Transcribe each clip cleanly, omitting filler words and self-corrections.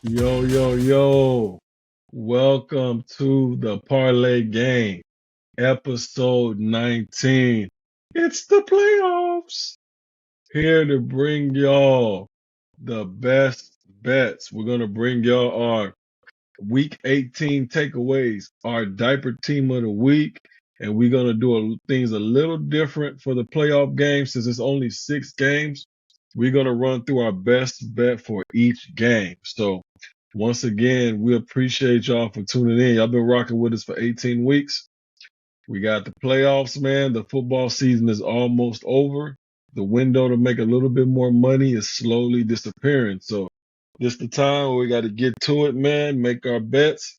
Yo, yo, yo. Welcome to the Parlay Game, episode 19. It's the playoffs. Here to bring y'all the best bets. We're going to bring y'all our week 18 takeaways, our diaper team of the week, and we're going to do things a little different for the playoff game since it's only 6 games. We're going to run through our best bet for each game. So, once again, we appreciate y'all for tuning in. Y'all been rocking with us for 18 weeks. We got the playoffs, man. The football season is almost over. The window to make a little bit more money is slowly disappearing. So this the time where we got to get to it, man. Make our bets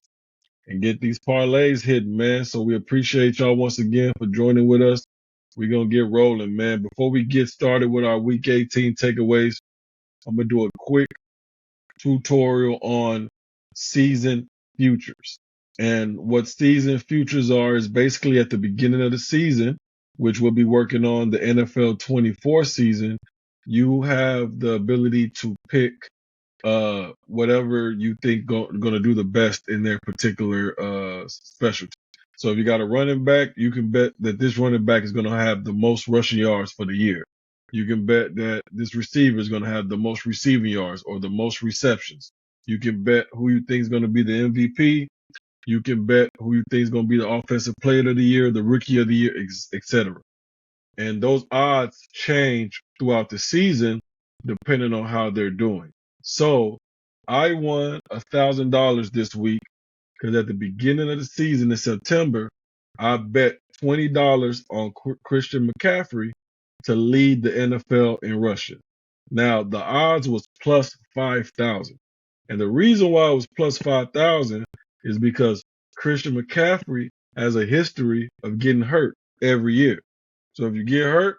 and get these parlays hidden, man. So we appreciate y'all once again for joining with us. We're gonna get rolling, man. Before we get started with our week 18 takeaways, I'm gonna do a quick tutorial on season futures. And what season futures are is basically at the beginning of the season, which we'll be working on the NFL 24 season, you have the ability to pick whatever you think going to do the best in their particular specialty. So if you got a running back, you can bet that this running back is going to have the most rushing yards for the year. You can bet that this receiver is going to have the most receiving yards or the most receptions. You can bet who you think is going to be the MVP. You can bet who you think is going to be the offensive player of the year, the rookie of the year, etc. And those odds change throughout the season depending on how they're doing. So I won $1,000 this week because at the beginning of the season in September, I bet $20 on Christian McCaffrey to lead the NFL in rushing. Now the odds was plus 5,000. And the reason why it was plus 5,000 is because Christian McCaffrey has a history of getting hurt every year. So if you get hurt,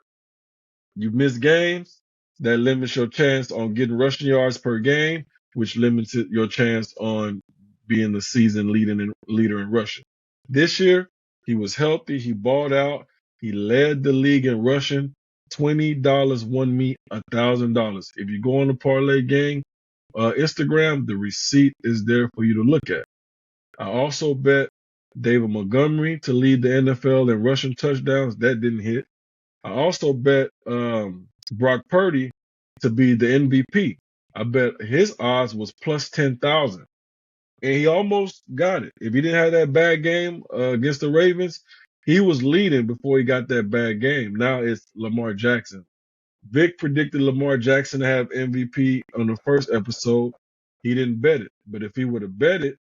you miss games, that limits your chance on getting rushing yards per game, which limits your chance on being the season leader in rushing. This year, he was healthy, he balled out, he led the league in rushing. $20 won me $1,000. If you go on the parlay game Instagram, the receipt is there for you to look at. I also bet David Montgomery to lead the NFL in rushing touchdowns. That didn't hit. I also bet Brock Purdy to be the MVP. I bet his odds was plus 10,000, and he almost got it. If he didn't have that bad game against the Ravens, he was leading before he got that bad game. Now it's Lamar Jackson. Vic predicted Lamar Jackson to have MVP on the first episode. He didn't bet it, but if he would have bet it,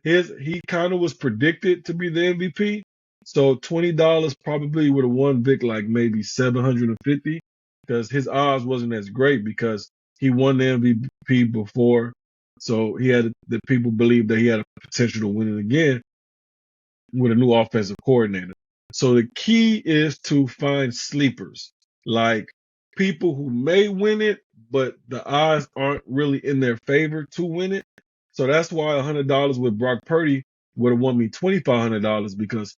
he kind of was predicted to be the MVP. So $20 probably would have won Vic like maybe 750 because his odds wasn't as great because he won the MVP before. So he had the people believe that he had a potential to win it again with a new offensive coordinator. So the key is to find sleepers, like people who may win it, but the odds aren't really in their favor to win it. So that's why $100 with Brock Purdy would have won me $2,500 because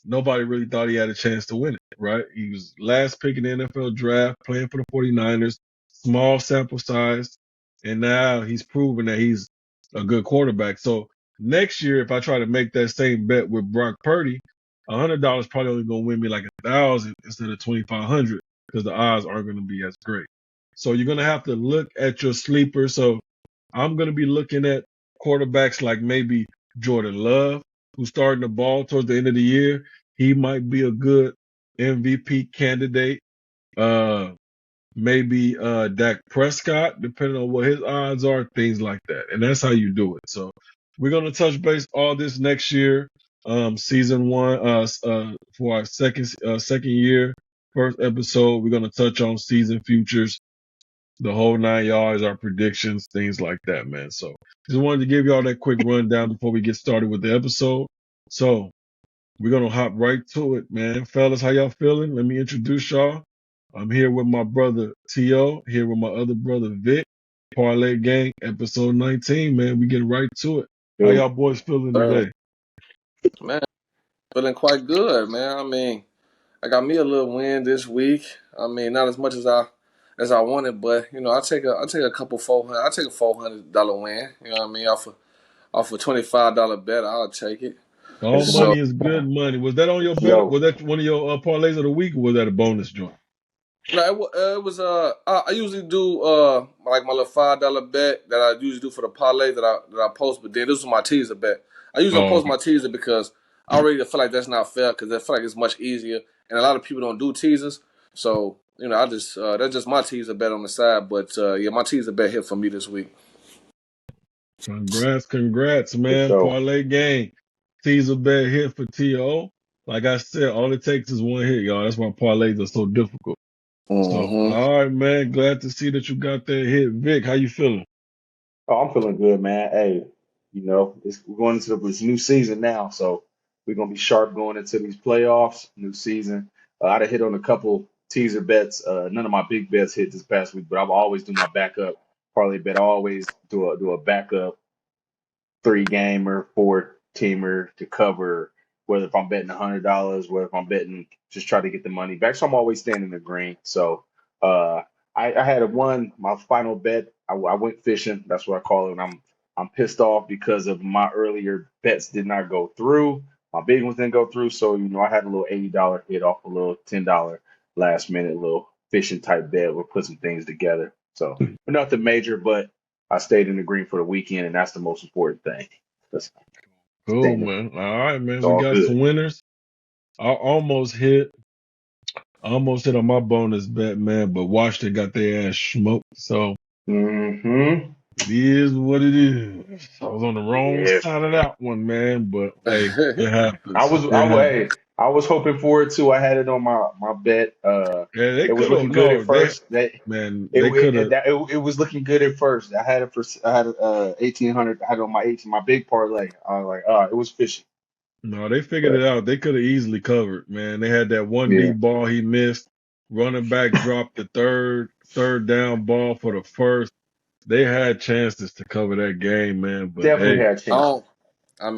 nobody really thought he had a chance to win it, right? He was last pick in the NFL draft, playing for the 49ers, small sample size, and now he's proven that he's a good quarterback. So next year, if I try to make that same bet with Brock Purdy, $100 probably only gonna win me like 1,000 instead of 2,500 because the odds aren't gonna be as great. So you're gonna have to look at your sleeper. So I'm gonna be looking at quarterbacks like maybe Jordan Love, who's starting the ball towards the end of the year. He might be a good MVP candidate. Uh, maybe Dak Prescott, depending on what his odds are, things like that. And that's how you do it. So we're gonna touch base all this next year, season one, for our second year, first episode. We're gonna touch on season futures, the whole 9 yards, our predictions, things like that, man. So just wanted to give y'all that quick rundown before we get started with the episode. So we're gonna hop right to it, man. Fellas, how y'all feeling? Let me introduce y'all. I'm here with my brother T.O., here with my other brother Vic. Parlay Gang, episode 19, man. We get right to it. How Yo, y'all boys feeling sir. today? Man, feeling quite good, man. I mean, I got me a little win this week. I mean, not as much as I as I wanted. But I take a couple 400. I take a $400 win. You know what I mean? Off a $25 bet, I'll take it. All It's my So money is good money. Was that on your bet? yo. Was that one of your parlays of the week, or was that a bonus joint? no, it was I usually do like my little $5 bet that I usually do for the parlay that I post, but then this was my teaser bet. I usually don't Oh, post okay. my teaser because I already feel like that's not fair because I feel like it's much easier and a lot of people don't do teasers. So I just that's just my teaser bet on the side. But yeah, my teaser bet hit for me this week. Congrats, For man. sure. Parlay game. Teaser bet hit for TO. Like I said, all it takes is one hit, y'all. That's why parlays are so difficult. So, Mm-hmm. all right, man. Glad to see that you got that hit. Vic, how you feeling? Oh, I'm feeling good, man. Hey, we're going into this new season now, so we're gonna be sharp going into these playoffs, new season. I'd have hit on a couple teaser bets. None of my big bets hit this past week, but I've always do my backup parlay bet. I always do a backup three gamer, four teamer to cover, whether if I'm betting $100, whether if I'm betting just try to get the money back. So I'm always staying in the green. So uh, I had my final bet. I went fishing. That's what I call it. And I'm pissed off because of my earlier bets did not go through. My big ones didn't go through. So I had a little $80 hit off a little $10 last minute little fishing type bet. We'll put some things together. So nothing major, but I stayed in the green for the weekend, and that's the most important thing. That's Cool, staying in, man. All right, man. it's We all got good. some winners. I almost hit on my bonus bet, man, but Washington got their ass smoked. So Hmm. it is what it is. I was on the wrong Yeah, side of that one, man. But hey, it I happens. was. It happens. Hey, I was hoping for it too. I had it on my bet. Yeah, they It was could have looking good at no, they first. That man, it they could it, have that, it was looking good at first. I had 1,800. I had it on my big parlay. I was like, it was fishy, no, they figured it but out. They could have easily covered, man. They had that one yeah, deep ball he missed. Running back dropped the third down ball for the first. They had chances to cover that game, man. But definitely hey, had I chances. don't. I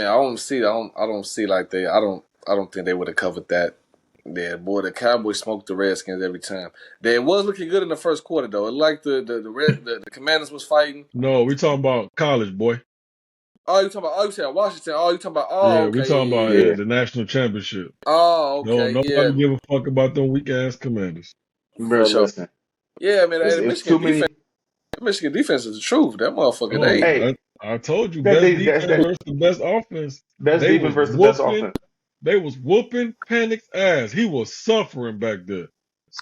don't see like they. I don't think they would have covered that. Yeah, boy, the Cowboys smoked the Redskins every time. They was looking good in the first quarter though. It like the Commanders was fighting. no, we talking about college, boy. Oh, you talking about? Oh, you said Washington. Oh, you talking about? Oh, Yeah, we okay, talking yeah, about yeah, yeah. Yeah, the national championship. Oh, No, okay, yeah, nobody give a fuck about them weak ass commanders. for bro. sure. Listen, Yeah, man. Hey, it's too many. The Michigan defense is the truth. That motherfucker, Oh, they. Hey, I told you, that best they that's defense that versus the best offense. that's They defense was versus the best whooping. offense. They was whooping Panic's ass. He was suffering back there.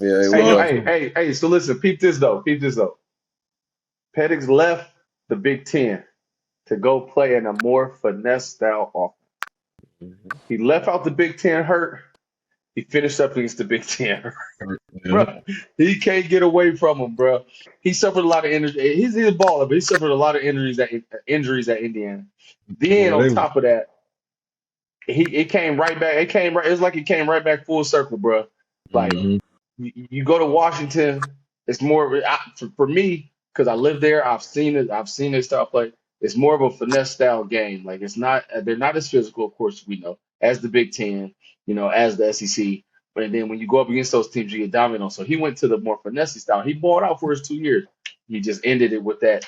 Yeah, it Hey, was. hey, Suffering. hey, hey. So listen, peep this though. Peep this though. Penix left the Big Ten to go play in a more finesse style offense. Mhm. He left out the Big Ten hurt. He finished up against the Big Ten, Yeah. bro. He can't get away from him, bro. He suffered a lot of injuries. He's a baller, but he suffered a lot of injuries at Indiana. Then Boy, on they was. top of that, it came right back. It came right. It's like it came right back full circle, bro. Like Mhm. you go to Washington, it's more for me because I live there. I've seen it. I've seen their style play. It's more of a finesse style game. Like it's not. They're not as physical, of course. We know as the Big Ten, as the SEC. But then when you go up against those teams, you get dominated on. So he went to the more finesse style. He balled out for his 2 years. He just ended it with that.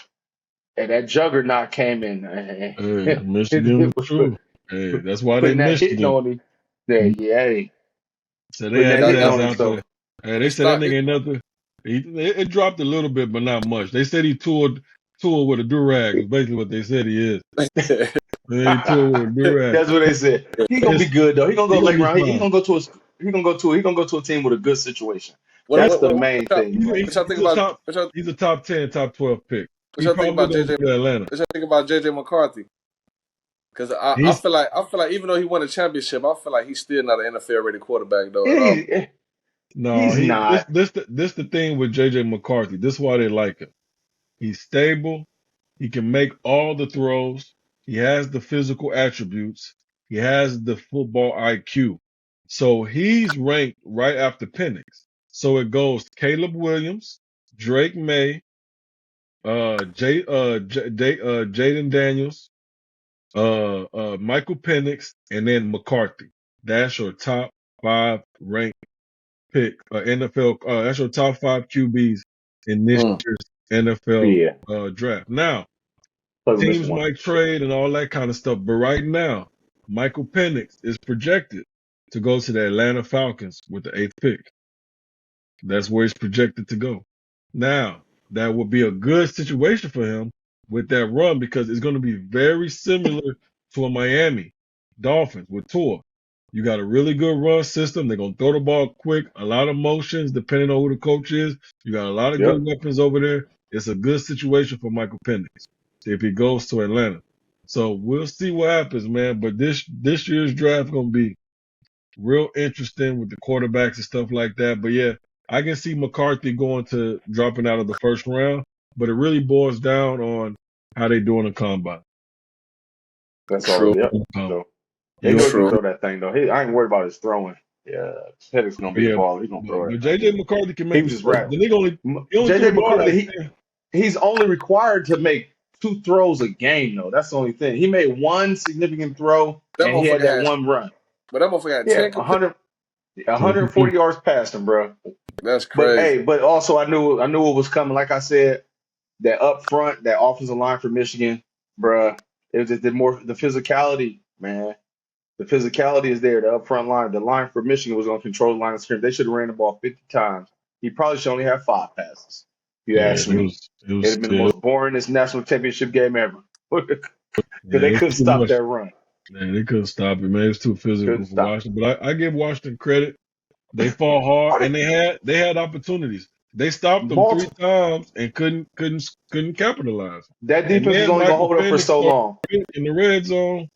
And that juggernaut came in Hey, Michigan was and true. Hey, that's why they putting that missed hitting him. on him. Yeah, yeah, hey, So they putting had that his hitting That ass on him. out there. So Hey, they it said that start. nigga ain't nothing. It dropped a little bit, but not much. They said he toured with a durag. Is basically what they said he is. He toured with a durag. that's what they said. He gonna be It's good though. He gonna he go gonna late be round. He fine. gonna go to a he gonna go to a team with a good situation. what, That's what, the what, what, main y'all, thing in life. what y'all think He's a about? top. He's a top 10, top 12 pick. What He y'all think probably about gonna JJ? go to Atlanta. What y'all think about JJ McCarthy? Because He's I feel like even though he won a championship, I feel like he's still not an NFL ready quarterback though at all. He, no. he's not. This the thing with JJ McCarthy. This is why they like him. He's stable. He can make all the throws. He has the physical attributes. He has the football IQ. So he's ranked right after Penix. So it goes Caleb Williams, Drake May, Jaden Daniels, Michael Penix, and then McCarthy. That's your top five ranked pick, NFL. That's your top five QBs in this year's NFL Yeah, draft. Now, probably teams missing one. might trade and all that kind of stuff, but right now, Michael Penix is projected to go to the Atlanta Falcons with the 8th pick. That's where he's projected to go. Now, that would be a good situation for him with that run because it's going to be very similar to a Miami Dolphins with Tua. You got a really good run system. They're going to throw the ball quick, a lot of motions depending on who the coach is. You got a lot of good Yep, weapons over there. It's a good situation for Michael Penix if he goes to Atlanta. So we'll see what happens, man. But this year's draft going to be real interesting with the quarterbacks and stuff like that. But yeah, I can see McCarthy dropping out of the first round, but it really boils down on how they do in the combine. that's all. True. Yep. Um, So they know you he can True. throw that thing though. I ain't worried about his throwing. Yeah, Pettis gonna be a yeah, baller. He's gonna throw but it. JJ McCarthy can He make was the just throw. rap. The nigga he only threw the JJ ball like McCarthy, he's only required to make 2 throws a game though. That's the only thing. He made one significant throw That and he had motherfucker that had, one run. but that motherfucker had Yeah, 10 completions. 140 yards past him, bro. That's But crazy. hey, but also I knew it was coming. Like I said, that up front, that offensive line for Michigan, bruh, it was just the physicality, man. The physicality is there. The up front line, the line for Michigan was going to control the line of scrimmage. They should have ran the ball 50 times. He probably should only have 5 passes. If you yeah, ask me, it was it'd have been the still most boringest national championship game ever because yeah, they it was couldn't too stop much. that run. Man, they couldn't stop it, man. It was too physical Couldn't for stop it. Washington. But I give Washington credit. They fought hard Oh, and they had opportunities. They stopped them 3 multiple. times and couldn't capitalize. That And defense was then only going to Michael hold up for Penix so long. in the red zone.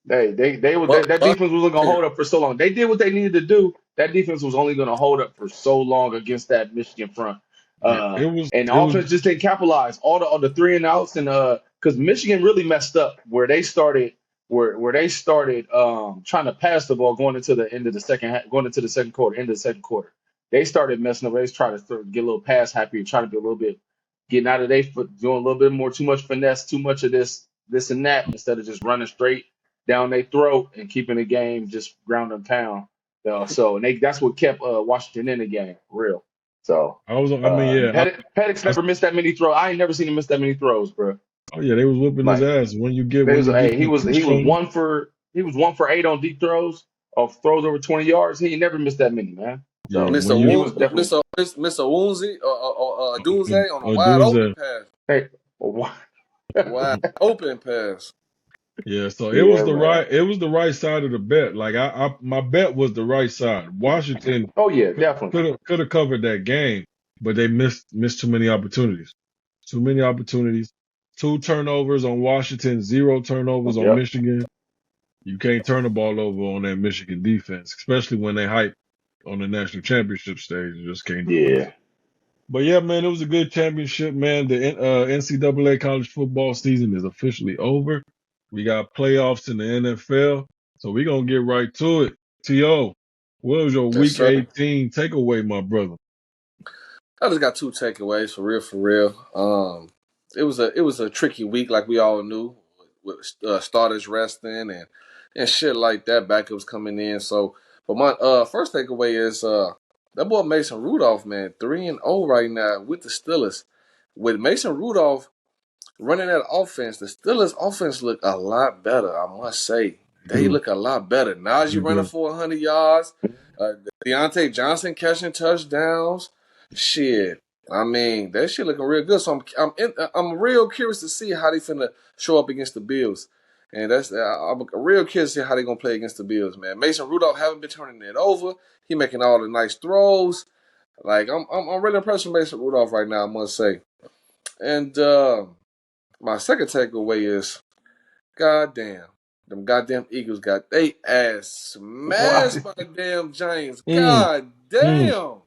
They But that defense wasn't gonna hold up for so long. They did what they needed to do. That defense was only gonna hold up for so long against that Michigan front. Yeah, And the it was offense just didn't capitalize. All the 3 and outs and because Michigan really messed up where they started trying to pass the ball going into the end of the second half, going into the second quarter, end of the second quarter. They started messing up. They was trying to get a little pass happy and trying to be a little bit getting out of their foot, doing a little bit more, too much finesse, too much of this and that, instead of just running straight down their throat and keeping the game just ground and pound. So and that's what kept Washington in the game, for real. So I mean, yeah. Pettis never missed that many throws. I ain't never seen him miss that many throws, bro. Oh yeah, they was whooping his Like ass when you get hey, the he push was on him. 1 for 8 on deep throws of throws over 20 yards. He ain't never missed that many, man. Yeah, So Mr. when he you was definitely Mr. Woolsey or Dunze on a wide open Dunze. pass. hey, Wide open pass. Yeah, so yeah, man. it was the right side of the bet. Like my bet was the right side. Washington Oh yeah, definitely. could have covered that game, but they missed too many opportunities. Too many opportunities. 2 turnovers on Washington, 0 turnovers on Yep. Michigan. You can't turn the ball over on that Michigan defense, especially when they hype on the national championship stage. You just can't do it. Yeah. But yeah, man, it was a good championship, man. The NCAA college football season is officially over. We got playoffs in the NFL, so we're gonna get right to it. T.O., what was your Yes, Week sir. 18 takeaway, my brother? I just got 2 takeaways for real, for real. It was a tricky week, like we all knew, with starters resting and shit like that, backups coming in. So, but my first takeaway is that boy Mason Rudolph, man, 3-0 right now with the Steelers. With Mason Rudolph running that offense, the Steelers' offense look a lot better. I must say, they look a lot better. Najee running for 100 yards, Deontay Johnson catching touchdowns. Shit, I mean that shit looking real good. So I'm real curious to see how they finna show up against the Bills, and I'm real curious to see how they gonna play against the Bills, man. Mason Rudolph haven't been turning it over. He making all the nice throws. Like I'm really impressed with Mason Rudolph right now, I must say. And my second takeaway is, goddamn, them goddamn Eagles got they ass smashed by the damn Giants. God damn.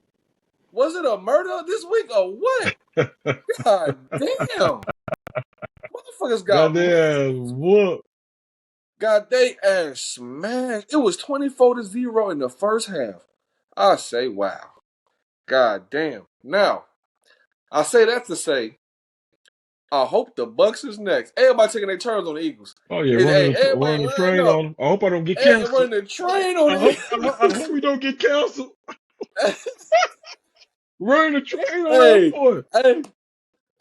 Was it a murder this week or what? God damn. Motherfuckers got Goddamn, got they ass smashed. It was 24-0 in the first half. I say, wow. God damn. Now, I say that to say, I hope the Bucks is next. Everybody taking their turns on the Eagles. Oh yeah, Hey, running everybody the line train up. on him. I hope I don't get Hey, canceled. running the train on I the hope we don't get canceled. Eagles. Run the train on that Hey, boy. hey,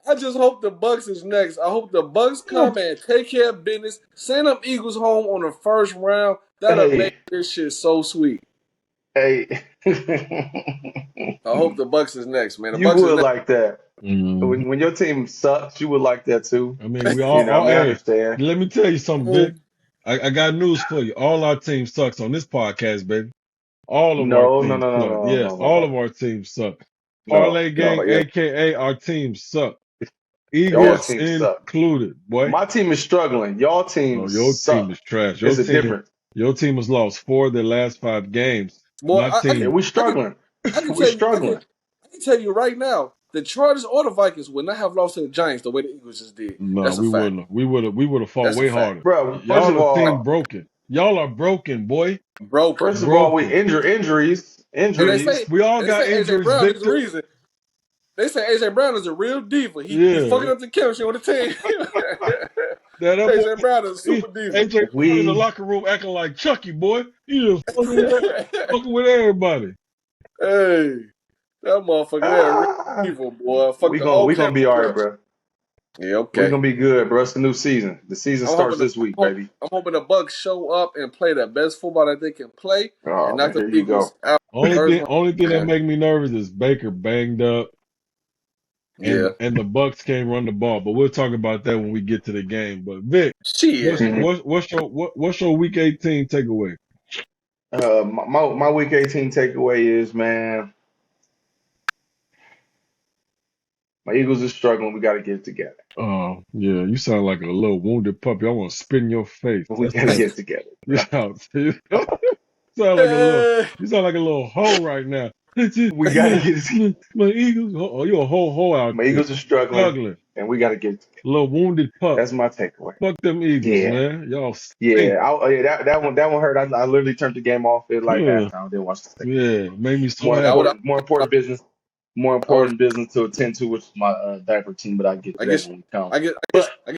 I just hope the Bucks is next. I hope the Bucks come and take care of business. Send them Eagles home on the first round. That'll make Hey, this shit so sweet. hey. I hope the Bucks is next, man. The You Bucks is would next. like that. Mhm. When your team sucks, you would like that too. I mean, we You know, I mean, I hey, understand. let me tell you something, Vic. I got news for you. All our team sucks on this podcast, baby. All of our No, no, teams no, no, suck. no, Yes, no, all no, of our teams suck. no, Parlay no. gang, Yeah, aka our teams suck. y'all Eagles team suck. included, boy. My team is struggling. Y'all No, team your team suck. is trash. It's a difference. Your team has lost 4 of their last 5 games. Boy, My Yeah, team, we I can, struggling. I can We tell you, struggling. I can tell you right now, the Chargers or the Vikings would not have lost to the Giants the way the Eagles just did. no, That's a we fact. wouldn't have. We would have fought That's a way fact. harder. Bro, first Y'all of a team all, broken. Y'all are broken, boy. Broken. we Broken. injuries, And injuries. We all they got say AJ injuries, Brown is the Victor. reason. They say AJ Brown is a real diva. He Yeah. fucking up the chemistry on the team. That boy, AJ Brown is a super diva. AJ Brown in the We locker room acting like Chucky, boy. He just fucking with everybody. Hey, that motherfucker there real ah, evil, boy. Fuck the whole we gonna be all chemistry right, up. bro. Yeah, We okay. gonna be good, bro. It's the new season. The season I'm starts hoping the this week, baby. I'm hoping the Bucks show up and play the best football that they can play and Oh knock man, the here you Eagles go. out first round, Only thing that man. make me nervous is Baker banged up Yeah. and the Bucks can't run the ball. But we'll talk about that when we get to the game. But Vic, Shit. Mhm. what's your week 18 takeaway? My week 18 takeaway is, man, my Eagles are struggling. We got to get it together. Oh, yeah, you sound like a little wounded puppy. I want to spit in your face. We That's got to get it together, you bro. sound, you sound like a little hoe right now. We got to get it. My Eagles. Oh, you a whole hoe out My there Eagles are struggling, struggling. and we got to get it together. Little wounded pup. That's my takeaway. Fuck them Eagles, Yeah, man. Y'all stink. yeah. Yeah, that one hurt. I literally turned the game off at like Yeah, halftime. I didn't watch the second. yeah. Made me so I would happy. More important business. More I would important business to attend to, which is my diaper team. But I get I to that guess when we come. I guess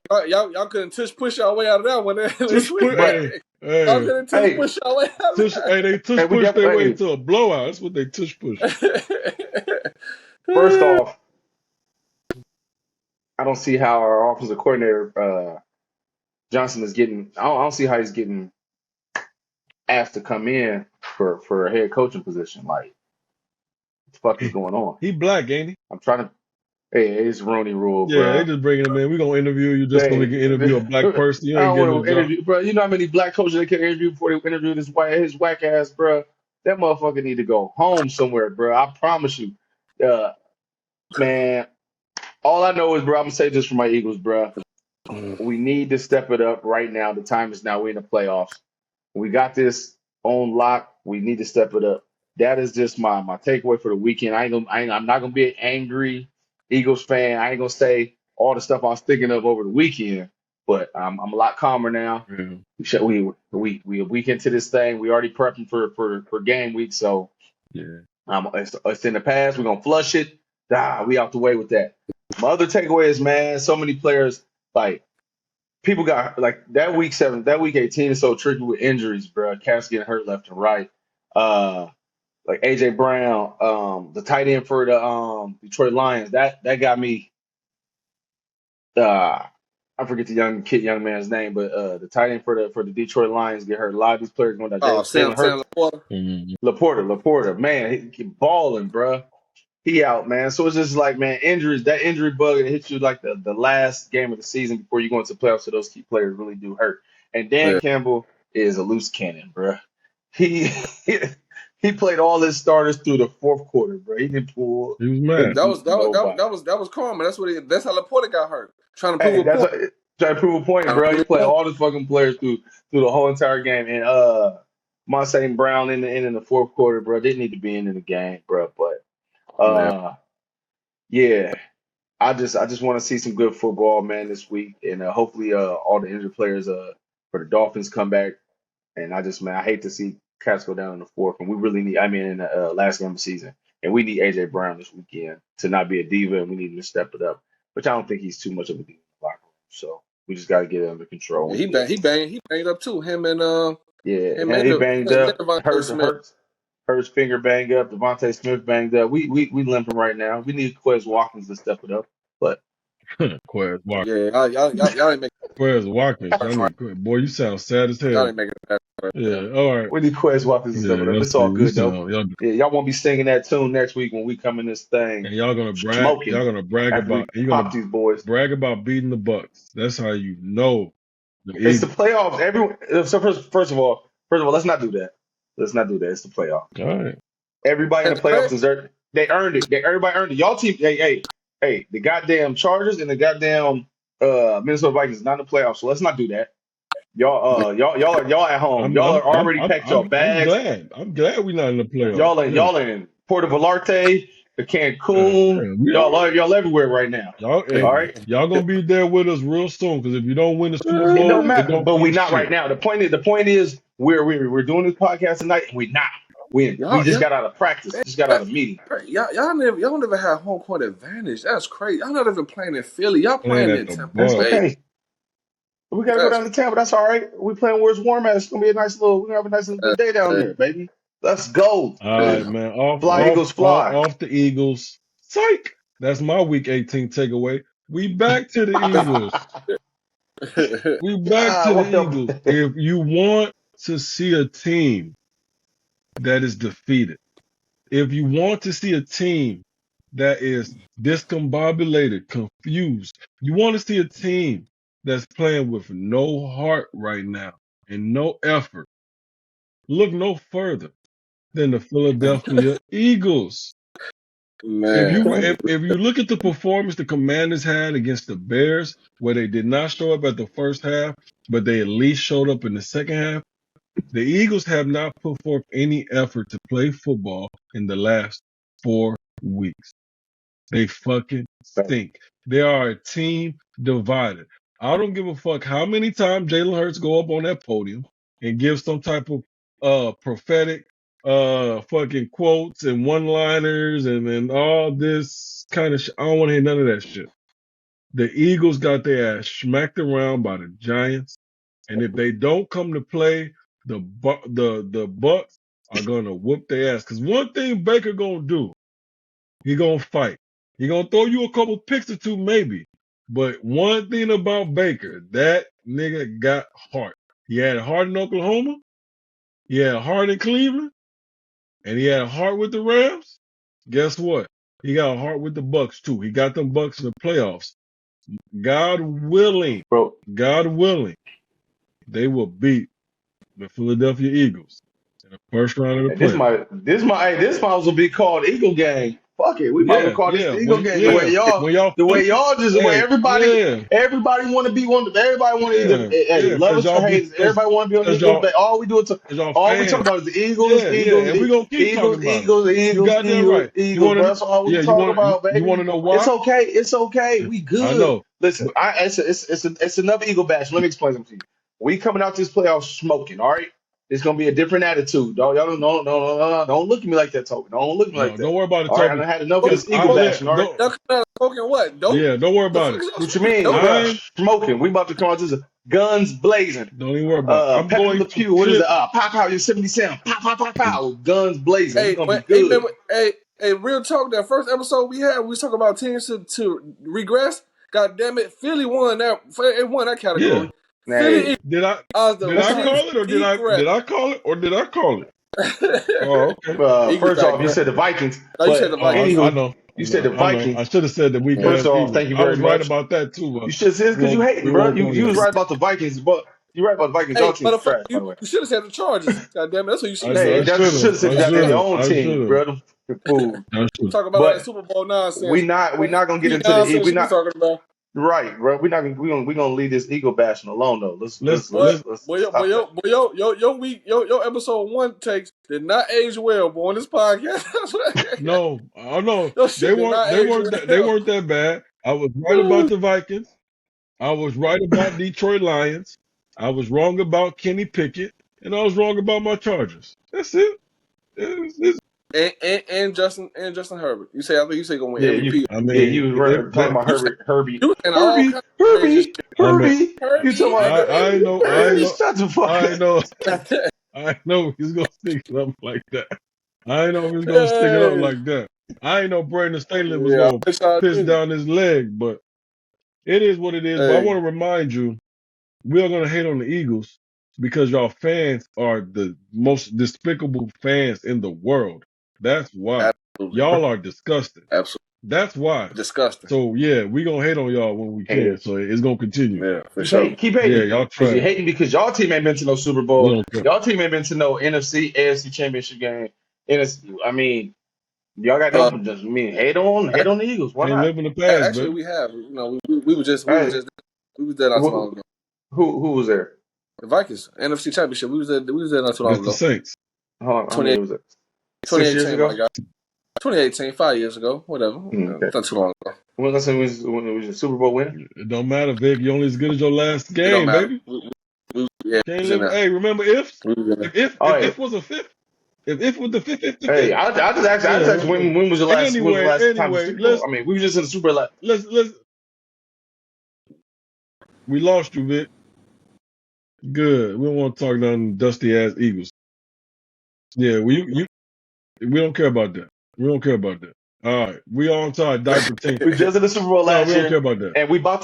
But y'all couldn't tush push y'all way out of that one this Tush week. put, but Y'all hey, couldn't tush hey push y'all way out of hey, they hey, tush we push got their way hey. into a blowout. That's what they tush push. First that. off, I don't see how our offensive coordinator Johnson is getting. I don't see how he's getting asked to come in for a head coaching position. Like, what the fuck is going on? He black, ain't he? I'm trying to. Hey, it's Rooney Rule, Yeah, they bro. just bringing him in. We gonna interview you just so we They, can interview a black person. You I ain't don't getting want no to job. interview, bro. You know how many black coaches they can interview before they interview his whack ass, bro. That motherfucker need to go home somewhere, bro. I promise you, uh, man. All I know is, bro. I'm gonna say this for my Eagles, bro. We need to step it up right now. The time is now. We're in the playoffs. We got this on lock. We need to step it up. That is just my takeaway for the weekend. I'm not gonna be an angry Eagles fan. I ain't gonna say all the stuff I was thinking of over the weekend, but I'm a lot calmer now. Yeah, We a week into this thing. We already prepping for game week, so yeah. it's in the past. We're gonna flush it. We out the way with that. My other takeaway is, man, so many players like people got like that week 18 is so tricky with injuries, bro. Cats getting hurt left and right. Like AJ Brown, the tight end for the Detroit Lions, that got me. Uh, I forget the young man's name, but the tight end for the Detroit Lions get hurt. A lot of these players going down. Oh, Sam Jalen Hurts, Laporta. Mhm. Laporta, man, he balling, bro. He out, man. So it's just like, man, injuries. That injury bug it hits you like the last game of the season before you go into playoffs. So those key players really do hurt. And Dan Yeah. Campbell is a loose cannon, bro. He he played all his starters through the fourth quarter, bro. He didn't pull He was his mad. That was boot that was that was nobody. that was that was karma. That's how Laporta got hurt. Trying to Hey, prove a that's point. trying to prove a point, Trying to bro. prove He a played point. all the fucking players through the whole entire game. And Monte Brown in the fourth quarter, bro. Didn't need to be in the game, bro. But Yeah. yeah. I just want to see some good football, man, this week, and hopefully all the injured players for the Dolphins come back. And I hate to see Cats go down in the fourth, and we really need. I mean, in the last game of the season, and we need AJ Brown this weekend to not be a diva, and we need him to step it up. Which I don't think he's too much of a diva in the locker room, so we just got to get it under control Yeah, when he gets. he banged up too. Him and Yeah, him and and he the banged and up. Devontae Hurts, Smith. hurts. Hurts finger banged up. Devontae Smith banged up. We limping right now. We need Quez Watkins to step it up. But Quez Watkins. Yeah, y'all ain't making Quez Watkins. that's right. Boy, you sound sad as Y'all hell. ain't making that right Yeah, there. all right. we need Quez Watkins to Yeah, step it up. y'all It's all you good though. sound y'all Yeah, y'all won't be singing that tune next week when we come in this thing and y'all gonna brag. smoking Y'all gonna brag after we about. You're pop gonna these boys. brag about beating the Bucks. That's how you know the It's the Eagles. playoffs. Everyone. So first of all, let's not do that. Let's not do that. It's the playoffs. All right. Everybody in And the playoffs deserve. They earned it. Everybody earned it. Y'all team. Hey. The goddamn Chargers and the goddamn Minnesota Vikings is not in the playoffs. So let's not do that. Y'all at home. I'm Y'all I'm are I'm already I'm packed your I'm I'm bags. glad. I'm glad we're not in the playoffs. Y'all in Yeah. y'all in Puerto Vallarta, the Yeah. Cancun. We all right. Y'all everywhere right now. Y'all, All hey, right. y'all gonna be there with us real soon. Because if you don't win the Super It Bowl, don't it matter. don't But we mean not right shit. now. The point is we're doing this podcast tonight and we're not. We just y'all, got out of practice. Just got out of meeting. y'all never had home court advantage. That's crazy. Y'all not even playing in Philly. Y'all Playing playing at in the Tampa That's Bucks. Bay. okay. We gotta go That's down to Tampa. That's all right. We playing where it's warm at. It's gonna be we're gonna have a nice little good that's day down crazy. there, baby. Let's go. All right, man. Fly Eagles fly. Off the Eagles. Psych. That's my Week 18 takeaway. We back to the Eagles. We back to God, the what Eagles. the If you want to see a team that is defeated, if you want to see a team that is discombobulated, confused, you want to see a team that's playing with no heart right now and no effort, look no further than the Philadelphia Eagles. Man, If you look at the performance the Commanders had against the Bears, where they did not show up at the first half, but they at least showed up in the second half, the Eagles have not put forth any effort to play football in the last 4 weeks. They fucking stink. They are a team divided. I don't give a fuck how many times Jalen Hurts go up on that podium and give some type of prophetic fucking quotes and one-liners and all this kind of shit. I don't want to hear none of that shit. The Eagles got their ass smacked around by the Giants, and if they don't come to play, the Bucks are gonna whoop their ass. Cause one thing Baker gonna do, he gonna fight. He gonna throw you a couple picks or two, maybe. But one thing about Baker, that nigga got heart. He had heart in Oklahoma, he had heart in Cleveland, and he had a heart with the Rams. Guess what? He got a heart with the Bucks too. He got them Bucks in the playoffs. God willing, bro? God willing, they will beat the Philadelphia Eagles in the first round of And the playoffs. this might as well be called Eagle Gang. Fuck it, we might as well Yeah, call this yeah, the Eagle Gang. The way when y'all flip it, y'all just the way hey, yeah, everybody want to be one. Everybody want to either yeah, hey yeah, love cause us or y'all be, hate us. Everybody want to be on the cause Eagles. y'all, But cause y'all all we talk fans. about is the Eagles, Yeah, yeah, Eagles, and we gonna keep talking Eagles, about it. Eagles, You Eagles, goddamn Eagles, right. You Eagles. want Bro, to, that's all we yeah, you talk want about, you want baby. to know It's why? okay. It's okay. Yeah, We I good. know, Listen, but it's enough Eagle bash. Let me explain something to you. We coming out this playoff smoking. All right. It's gonna be a different attitude. Y'all don't no, don't look at me like that, Toby. Don't look at me like no, that. don't worry about it, All right, I Toby, done had enough of smoking, cause this ego I smoking. bashing. said, All right, don't, Y'all coming out smoking what? Dope? yeah, don't worry The about fuck it. is y'all what you smoking? mean, Dope? bro? I Smoking. We about to come out this guns blazing. don't even worry about it. I'm Pepe going Le to Pew. What is flip. it? Pow pow. You're 77. Pow pow pow pow. Guns blazing. We Hey, gonna be hey, good. remember, real talk. That first episode we had, we was talking about teams to regress. God damn it, Philly won that. It won that Yeah, category. Philly Hey, did I is the did I that's all. least call it or degressed. did I call it or did I call it? Oh, okay. Eagles First off, you digress. said the Vikings, No, you said the but Oh, Vikings. I anywho, know. you said the I know. I Vikings. should have said the weak Yeah. First ass off, Eagles. thank you I very was right much. about that too, but You should say because you hating, we bro. won't You go you was there. right about the Vikings, but you right about the Vikings. Hey, Y'all team's motherfucker, trash, by the way. you should have said the Chargers. God damn it, that's what you should have Hey, I said. that's should should have. have said I you got should their have. own I team, should have. bro. The fool. I should have. Talk about all that But Super Bowl nonsense. we not gonna get Sweet into the nonsense we you be not talking about. right, bro. We gonna leave this ego bashing alone though. Let's Boy, let's boy, Let's stop that. your episode one takes did not age well, boy, on this podcast. no. Oh no. Your shit did not age They well. weren't that bad. I was right about the Vikings. I was right about Detroit Lions. I was wrong about Kenny Pickett, and I was wrong about my Chargers. That's it. It's- And Justin Herbert. I think you say gonna win Yeah, MVP. I you mean, was right talking about You say Herbie. you saying all kinds of crazy shit. I mean, You talking Herbie. about I Herbie? know, Shut the fuck I up. know, I know he's gonna say something like that. I ain't know if he was gonna stick it up Hey, like that. I ain't know Brandon Staley was yeah, I gonna wish I piss didn't. down his leg, but it is what it is. But I Hey, want to remind you, we are gonna hate on the Eagles because y'all fans are the most despicable fans in the world. That's why. absolutely, Y'all are disgusting. absolutely That's why. disgusting. So yeah, we gonna hate on y'all when we can. Hey, So it's gonna continue. Yeah, for keep sure. hating, keep Yeah, hating. y'all Because you're trash. hating because y'all team ain't been to no Super We Bowl. don't care. Y'all team ain't been to no NFC, AFC championship game. NFC, I mean, y'all got Uh, nothing. Just I mean, hate on the Eagles. Why Can't not? live in the past, actually, baby. we have. You know, Hey, we was there not too long who ago. who was there? The Vikings NFC Championship. We was there not too long Against the ago. Saints. Hold on, how 28, many was it? 6 years 2018, my ago. guy. 2018, 5 years ago. Whatever. Okay. Not too long ago. When was when it was a Super Bowl win? It don't matter, Vic. You only as good as your last It don't game, matter. baby. We Can't was in live. there. Hey, remember ifs? We was in there. Oh, If hey, if was a fifth, if was the fifth, if the hey, fifth. I just Yeah. asked when was the last time for Anyway, Super Bowl? I mean, we were just in the Super Bowl. let's. We lost you, Vic. Good. We don't want to talk nothing dusty ass Eagles. Yeah, we don't care about that. We don't care about that. All right, we on to our diaper team. We were just in the Super Bowl No, we last don't care year, about that. and we about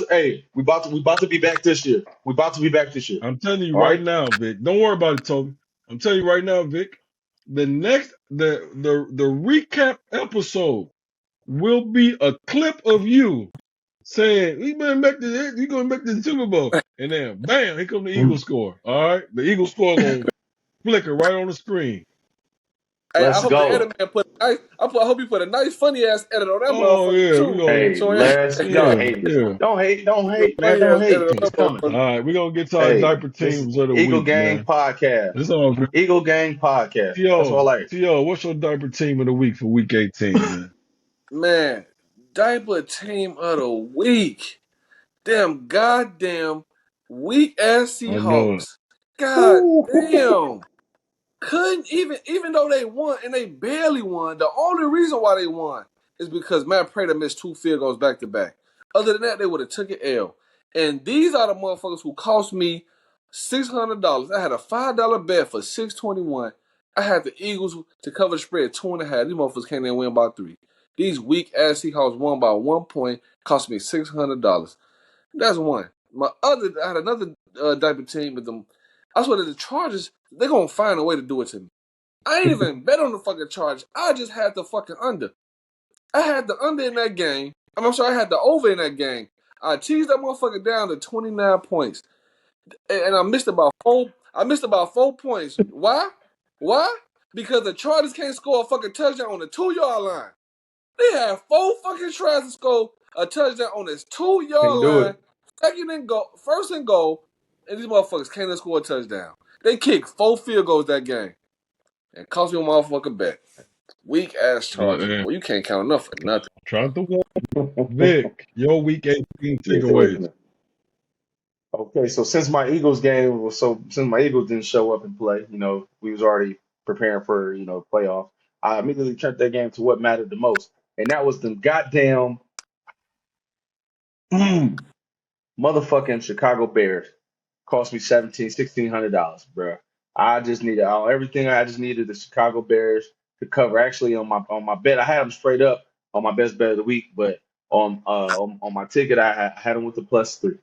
to be back this year. We about to be back this year. I'm telling you All right right. now, Vic. Don't worry about it, Toby. I'm telling you right now, Vic. The recap episode will be a clip of you saying we going back to you going back to the Super Bowl, and then bam, here come the Eagles score. All right, the Eagles score gonna flicker right on the screen. Hey, I Let's hope the go. edit man put a nice. I hope he put a nice funny ass edit on that Oh motherfucker yeah, we too. gonna Hey, So let's y'all yeah hate. yeah. Don't a hate, man. funny Don't ass edit hate. on It's that coming. All motherfucker. right, we're gonna get to our Hey, diaper this is teams of the Eagle week, Gang man. podcast. It's all good. Eagle Gang podcast. That's all I. T.O., what's your diaper team of the week for week 18, man? Man, diaper team of the week. Damn, goddamn, weak ass I know it. Seahawks. God Ooh. damn. Couldn't even though they won and they barely won, the only reason why they won is because Matt Prater missed 2 field goals back to back. Other than that, they would have took an L. And these are the motherfuckers who cost me $600. I had a $5 bet for $621. I had the Eagles to cover the spread 2.5. These motherfuckers can't even win by 3. These weak ass Seahawks won by 1 point, cost me $600. That's one. I had another diaper team with them. I swear that the Chargers, they're gonna find a way to do it to me. I ain't even bet on the fucking Chargers. I just had the fucking under. I had the under in that game. I'm sorry, I had the over in that game. I teased that motherfucker down to 29 points, and I missed about four. I missed about 4 points. Why? Why? Because the Chargers can't score a fucking touchdown on the 2 yard line. They had 4 fucking tries to score a touchdown on this 2 yard Can't do line, it. first and goal, and these motherfuckers can't even score a touchdown. They kicked 4 field goals that game and cost me a motherfucking bet. Weak ass Chargers, And boy. You can't count enough for nothing. trying to warn Vic, your week 18 Yeah, stay away from takeaways. it. Okay, so since my Eagles didn't show up and play, we was already preparing for, playoff. I immediately turned that game to what mattered the most, and that was the goddamn motherfucking Chicago Bears. Cost me $1,600, bro. I just needed everything. I just needed the Chicago Bears to cover. Actually, on my bet, I had them straight up on my best bet of the week, but on my ticket, I had them with the +3.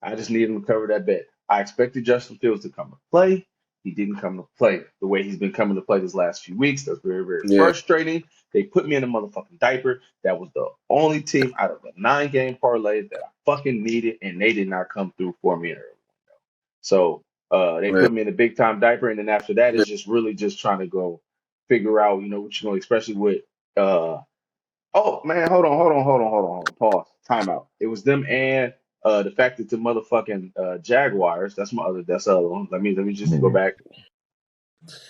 I just needed them to cover that bet. I expected Justin Fields to come to play. He didn't come to play the way he's been coming to play this last few weeks. That's very, very Yeah, frustrating. They put me in a motherfucking diaper. That was the only team out of the 9-game parlay that I fucking needed, and they did not come through for me in early. So they yeah, put me in a big time diaper, and then after that, it's just really just trying to go figure out, what you're going, especially with. Oh man, hold on. Pause. Timeout. It was them and the fact that the motherfucking Jaguars. That's the other one. Let me just go back, yeah.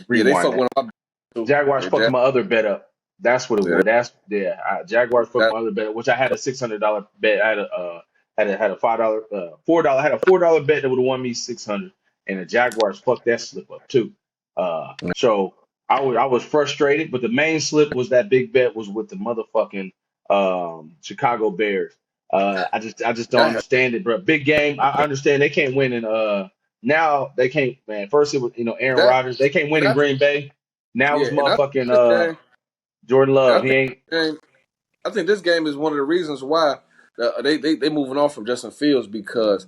They rewind fucked that. one of my too. Jaguars They fucked did. my other bet up. That's what it Yeah, was. Jaguars fucked that, my other bet, which I had a $600 bet. I had a $4. I had a $4 bet that would have won me 600, and the Jaguars fucked that slip up too. So I was frustrated, but the main slip was that big bet was with the motherfucking Chicago Bears. I just don't that, understand it, bro. Big game. I understand they can't win in now they can't, man. First it was Aaron that, Rodgers. They can't win in that, Green Bay. Now Yeah, it's and I think motherfucking this game, Jordan I Love. He think ain't. this game I think this game is one of the reasons why they moving on from Justin Fields because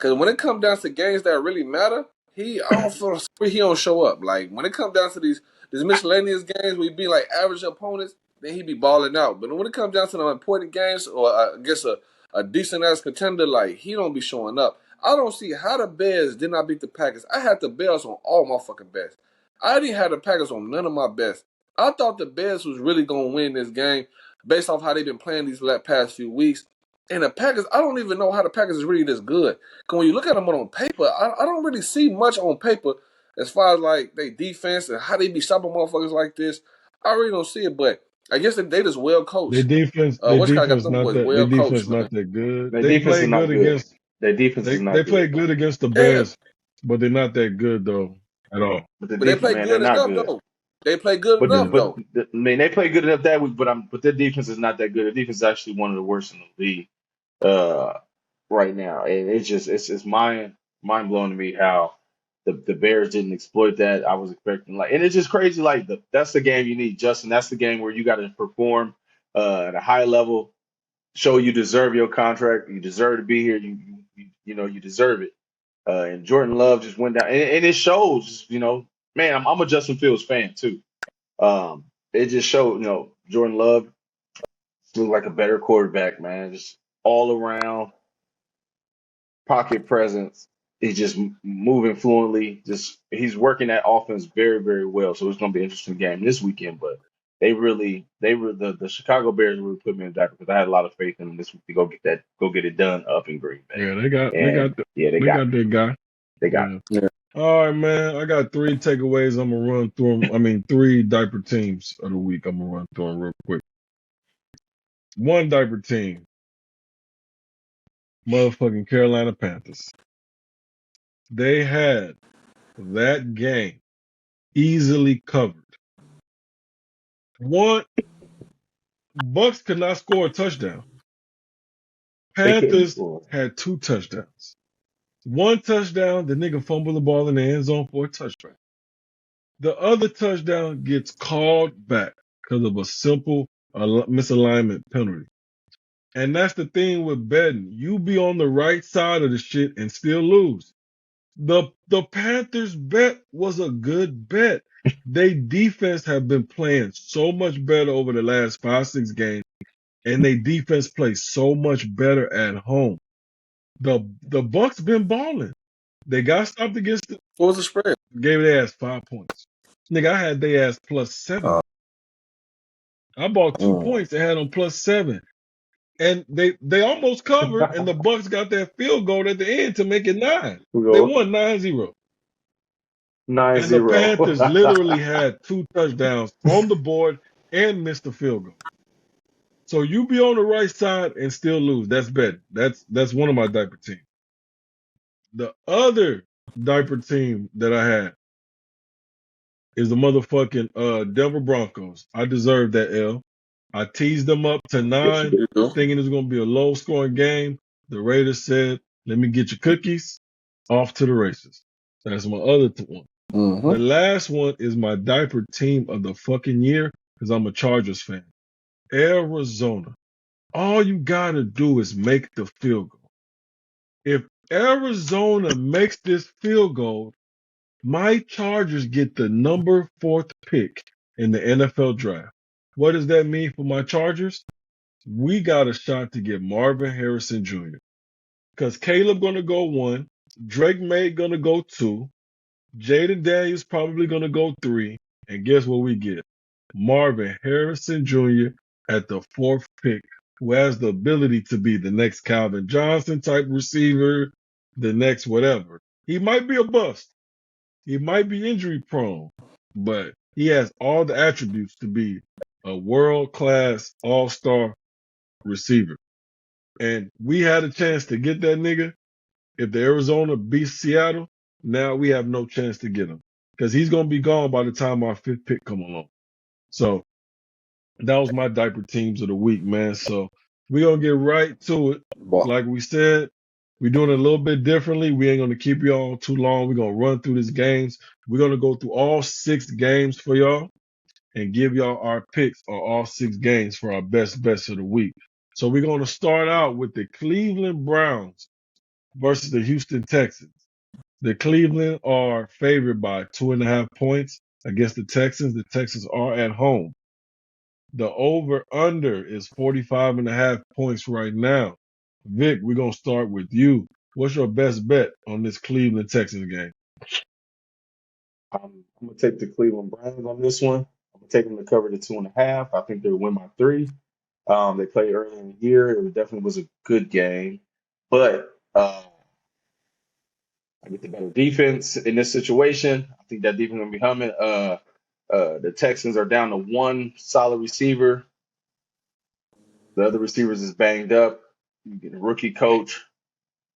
when it comes down to games that really matter, I don't feel he don't show up. Like when it comes down to these miscellaneous games, we be like average opponents, then he be balling out. But when it comes down to the important games or against a decent ass contender, like he don't be showing up. I don't see how the Bears did not beat the Packers. I had the Bears on all my fucking bets. I didn't have the Packers on none of my bets. I thought the Bears was really gonna win this game based off how they've been playing these past few weeks. And the Packers, I don't even know how the Packers is really this good. Because when you look at them on paper, I don't really see much on paper as far as like they defense and how they be stopping motherfuckers like this. I really don't see it, but I guess they just well Their coached. defense, their Which kind of got defense them not boys that their well defense coached, not man. that good. Their They defense play is good not good. against Their defense is they not play good. good against the Yeah, Bears, but they're not that good though at all. But the but they defense, play man, they're good not enough good. though. They play good But enough though. I mean, they play good enough that week. But their defense is not that good. Their defense is actually one of the worst in the league uh, right now, and it's mind blowing to me how the Bears didn't exploit that. I was expecting and it's just crazy. Like that's the game you need, Justin. That's the game where you got to perform at a high level, show you deserve your contract, you deserve to be here, you know you deserve it. And Jordan Love just went down, and it shows. Man, I'm a Justin Fields fan too. It just showed, Jordan Love looked like a better quarterback, man. Just all around pocket presence. He's just moving fluently. Just he's working that offense very, very well. So it's going to be an interesting game this weekend. But they were the Chicago Bears really put me in that because I had a lot of faith in them this week to go get it done up in Green Bay. Yeah, they got they And got the, yeah, they got their guy. they got Yeah. Yeah. All right, man. I got three takeaways. I'm gonna run through them. I mean, three diaper teams of the week. I'm gonna run through them real quick. One diaper team, motherfucking Carolina Panthers. They had that game easily covered. One Bucks could not score a touchdown. they couldn't Panthers score. had two touchdowns. One touchdown, the nigga fumbled the ball in the end zone for a touchdown. The other touchdown gets called back because of a simple misalignment penalty. And that's the thing with betting. You be on the right side of the shit and still lose. The Panthers bet was a good bet. They defense have been playing so much better over the last 5-6 games, and they defense plays so much better at home. The Bucks been balling. They got stopped against the What was the spread? gave their ass 5 points. Nigga, I had their ass +7. Uh, I bought 2 mm. points and had them +7. And they almost covered, and the Bucks got that field goal at the end to make it 9. We They go won 9-0. nine And the zero. Panthers literally had 2 touchdowns on the board and missed the field goal. So you be on the right side and still lose. That's bad. That's one of my diaper teams. The other diaper team that I had is the motherfucking Denver Broncos. I deserve that L. I teased them up to Yes, you 9, did. You know? thinking it was going to be a low scoring game. The Raiders said, let me get your cookies. Off to the races. That's my other one. Mm-hmm. The last one is my diaper team of the fucking year because I'm a Chargers fan. Arizona. All you got to do is make the field goal. If Arizona makes this field goal, my Chargers get the number 4th pick in the NFL draft. What does that mean for my Chargers? We got a shot to get Marvin Harrison Jr. Because Caleb gonna go 1, Drake May gonna go 2, Jaden Daniels probably gonna go 3, and guess what we get? Marvin Harrison Jr. at the 4th pick, who has the ability to be the next Calvin Johnson type receiver, the next whatever. He might be a bust. He might be injury prone, but he has all the attributes to be a world class all star receiver. And we had a chance to get that nigga. If the Arizona beats Seattle, now we have no chance to get him because he's gonna be gone by the time our 5th pick come along. So that was my diaper teams of the week, man. So we're gonna get right to it. Boy. Like we said, we're doing it a little bit differently. We ain't gonna keep you all too long. We're gonna run through these games. We're gonna go through all 6 games for y'all and give y'all our picks on all 6 games for our best bets of the week. So we're gonna start out with the Cleveland Browns versus the Houston Texans. The Cleveland are favored by 2.5 points against the Texans. The Texans are at home. The over under is 45.5 points right now. Vic, we're gonna start with you. What's your best bet on this Cleveland Texans game? I'm gonna take the Cleveland Browns on this one. I'm gonna take them to cover the 2.5. I think they'll win by 3. They played earlier in the year. It definitely was a good game, but I get the better defense in this situation. I think that defense gonna be humming. The Texans are down to one solid receiver. The other receivers is banged up. You get a rookie coach,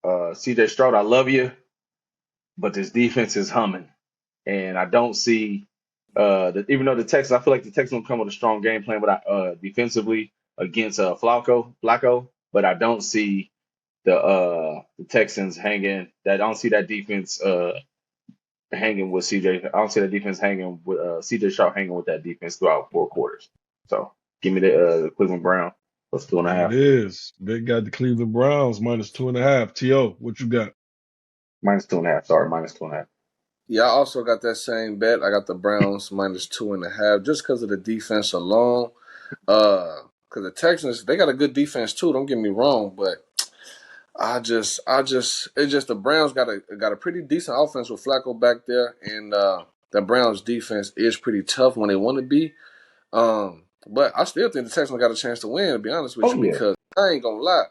CJ Stroud. I love you, but this defense is humming, and I don't see even though the Texans, I feel like the Texans will come with a strong game plan, but defensively against Flacco, but I don't see the Texans hanging. That I don't see that defense hanging with CJ. I don't see that defense hanging with CJ Stroud hanging with that defense throughout 4 quarters. So give me the Cleveland Brown plus two and a There it half, is. Vic got the Cleveland Browns -2.5. To what you got? minus 2.5. Sorry, minus 2.5. Yeah, I also got that same bet. I got the Browns -2.5 just because of the defense alone. Because the Texans, they got a good defense too. Don't get me wrong, but it's just the Browns got a pretty decent offense with Flacco back there, and the Browns defense is pretty tough when they want to be. But I still think the Texans got a chance to win, to be honest with Oh you, yeah, because I ain't gonna lie.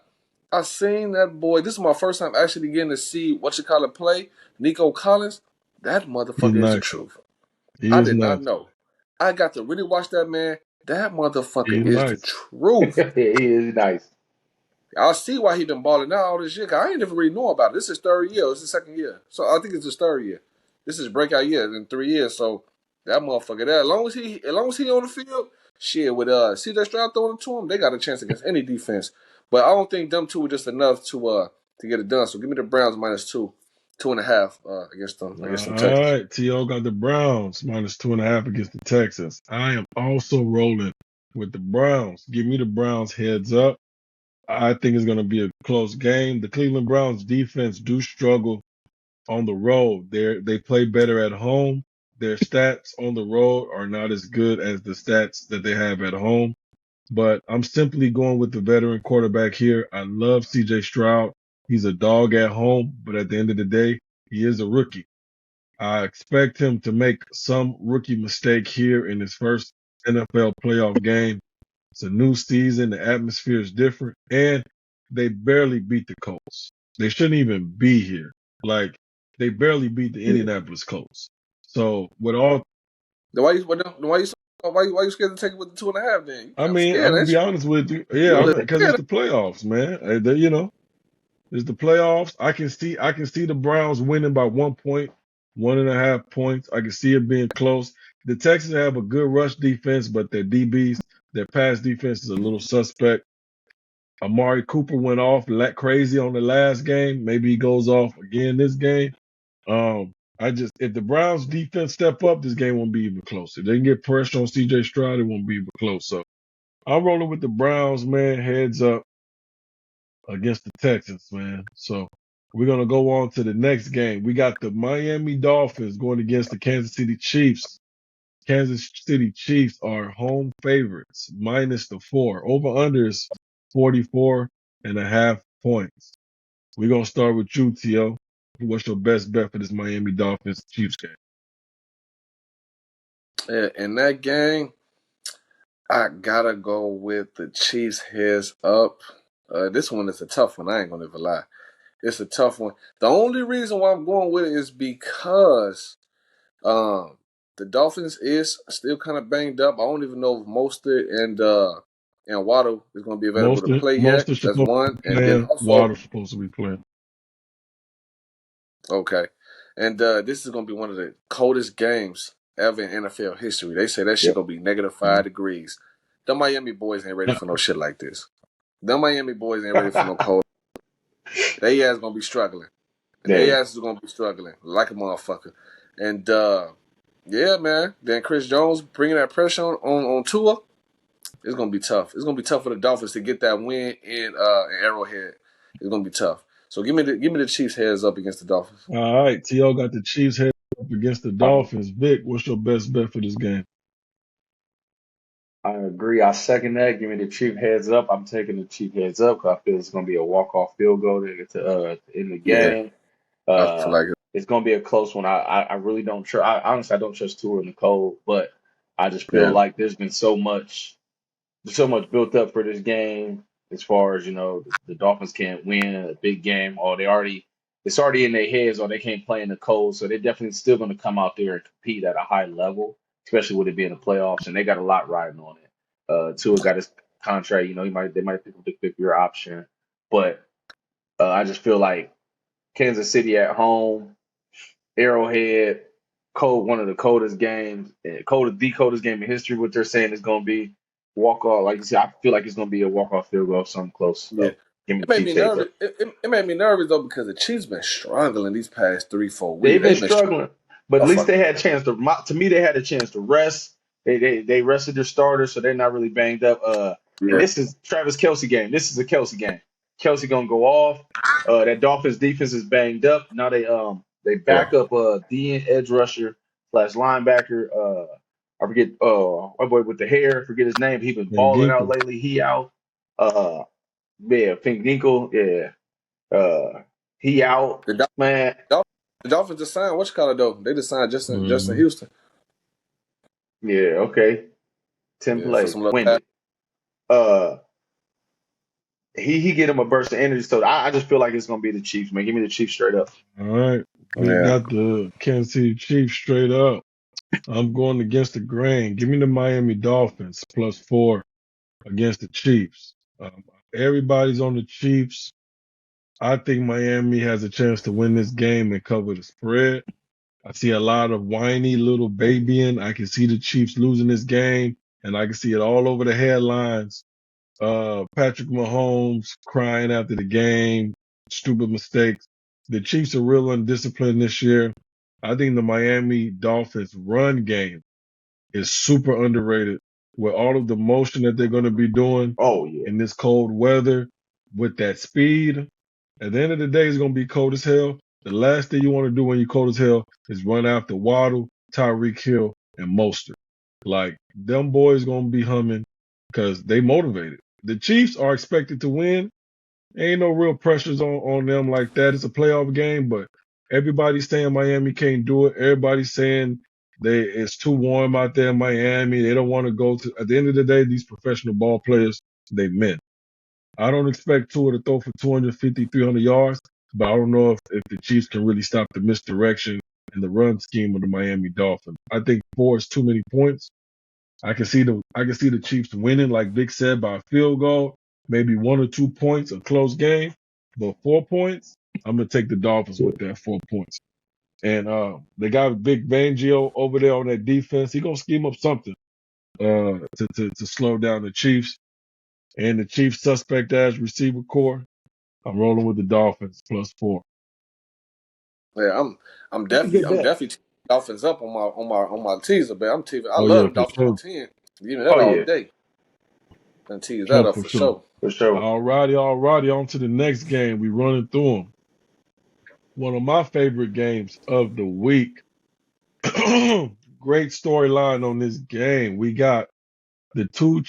I seen that boy. This is my first time actually getting to see play. Nico Collins. That He's motherfucker is the nice. truth. He I is did not nice. know. I got to really watch that man. That motherfucker He's is the nice. truth. he is nice. I see why he been balling out all this shit. 'Cause I ain't never really know about it. This is his third year. It's his second year. So I think it's his third year. This is breakout year in 3 years. So that motherfucker there, as long as he on the field, shit with CJ Stroud throwing it to him, they got a chance against any defense. But I don't think them two were just enough to get it done. So give me the Browns -2, 2.5 All against them Texans. right. To got the Browns -2.5 against the Texans. I am also rolling with the Browns. Give me the Browns heads up. I think it's going to be a close game. The Cleveland Browns defense do struggle on the road. They play better at home. Their stats on the road are not as good as the stats that they have at home. But I'm simply going with the veteran quarterback here. I love CJ Stroud. He's a dog at home, but at the end of the day, he is a rookie. I expect him to make some rookie mistake here in his first NFL playoff game. It's a new season. The atmosphere is different, and they barely beat the Colts. They shouldn't even be here. Like they barely beat the Yeah. Indianapolis Colts. So with all, Then why you scared to take it with the 2.5? Then you I kind of mean, I'm scared, gonna ain't be you? honest with you. You Yeah, a I'm little because it's scared. the playoffs, man. It's the playoffs. I can see the Browns winning by 1 point, 1.5 points. I can see it being close. The Texans have a good rush defense, but their DBs, their pass defense is a little suspect. Amari Cooper went off like crazy on the last game. Maybe he goes off again this game. If the Browns defense step up, this game won't be even close. If they can get pressure on CJ Stroud, it won't be even close. So I'm rolling with the Browns, man. Heads up against the Texans, man. So we're gonna go on to the next game. We got the Miami Dolphins going against the Kansas City Chiefs. Kansas City Chiefs are home favorites, -4. Over under is 44.5 points. We're gonna start with you, T.O. What's your best bet for this Miami Dolphins Chiefs game? Yeah, in that game, I gotta go with the Chiefs heads up. This one is a tough one. I ain't gonna even lie. It's a tough one. The only reason why I'm going with it is because the Dolphins is still kind of banged up. I don't even know if Mostert and Waddle is going to be available to play Most yet. are That's supposed to one, be and then playing. also Water's supposed to be playing. okay, and this is going to be one of the coldest games ever in NFL history. They say that shit Yep. going to be -5 degrees. The Miami boys ain't ready for no shit like this. The Miami boys ain't ready for no cold. They ass gonna be struggling. They Hey, ass is gonna be struggling like a motherfucker. And yeah, man. Then Chris Jones bringing that pressure on Tua. It's gonna be tough. It's gonna be tough for the Dolphins to get that win in Arrowhead. It's gonna be tough. So give me the Chiefs heads up against the Dolphins. All right, T.O. got the Chiefs head up against the I, Dolphins. Vic, what's your best bet for this game? I agree. I second that. Give me the Chief heads up. I'm taking the Chief heads up because I feel it's going to be a walk-off field goal to in the Yeah, game. I feel Uh, like it. it's going to be a close one. I really don't trust. Honestly, I don't trust Tua in the cold, but I just feel Yeah, like there's so much built up for this game as far as the Dolphins can't win a big game or it's already in their heads or they can't play in the cold, so they're definitely still going to come out there and compete at a high level, especially with it being the playoffs, and they got a lot riding on it. Tua got his contract, they might pick up the fifth year option, but I just feel like Kansas City at home, Arrowhead, cold, one of the coldest games, the coldest game in history. What they're saying is going to be walk off. Like you said, I feel like it's going to be a walk off field goal, something close. yeah. So give me It the made Chiefs me heads nervous. up. It made me nervous though because the Chiefs been struggling these past 3 4 weeks. They've been They've been struggling, but at least struggling. they had a chance to me, they had a chance to rest. They rested their starters, so they're not really banged up. And Yeah, this is Travis Kelsey game. This is a Kelsey game. Kelsey gonna go off. That Dolphins defense is banged up. Now they yeah. back up DN edge rusher slash linebacker. I forget my boy with the hair. Forget his name. He been And balling out Ginkle. lately. He out. Uh, yeah, Fink Dinkle. Yeah. He out. The, Dol- Man, Dol- the Dolphins just signed what you call it though? They just signed Justin Mhm. Houston. yeah, okay. Tim Yeah, for plays. some little Win pass. it. Uh, he get him a burst of energy. So I just feel like it's gonna be the Chiefs, man. Give me the Chiefs straight up. All right, we Yeah, got the Kansas City Chiefs straight up. I'm going against the grain. Give me the Miami Dolphins +4 against the Chiefs. Everybody's on the Chiefs. I think Miami has a chance to win this game and cover the spread. I see a lot of whiny little babying. I can see the Chiefs losing this game, and I can see it all over the headlines. Patrick Mahomes crying after the game, stupid mistakes. The Chiefs are real undisciplined this year. I think the Miami Dolphins run game is super underrated with all of the motion that they're going to be doing Oh yeah. in this cold weather with that speed. At the end of the day, it's going to be cold as hell. The last thing you want to do when you're cold as hell is run after Waddle, Tyreek Hill, and Mostert. Like, them boys going to be humming because they motivated. The Chiefs are expected to win. Ain't no real pressures on them like that. It's a playoff game, but everybody's saying Miami can't do it. Everybody's saying it's too warm out there in Miami. They don't want to go to. At the end of the day, these professional ball players, they men. I don't expect Tua to throw for 250, 300 yards, but I don't know if the Chiefs can really stop the misdirection and the run scheme of the Miami Dolphins. I think 4 is too many points. I can see the Chiefs winning, like Vic said, by a field goal, maybe 1 or 2 points, a close game. But 4 points, I'm gonna take the Dolphins with that 4 points. And they got Vic Fangio over there on that defense. He gonna scheme up something to slow down the Chiefs and the Chiefs suspect as receiver core. I'm rolling with the Dolphins +4. yeah. I'm That's a definitely good I'm bet. definitely teasing the Dolphins up on my teaser, man. I Oh love yeah, the for Dolphins by sure, 10. Give me that Oh all yeah, day. And tease that sure up for for sure. sure. for sure. Alrighty. On to the next game. We running through them. One of my favorite games of the week. Great storyline on this game. We got the two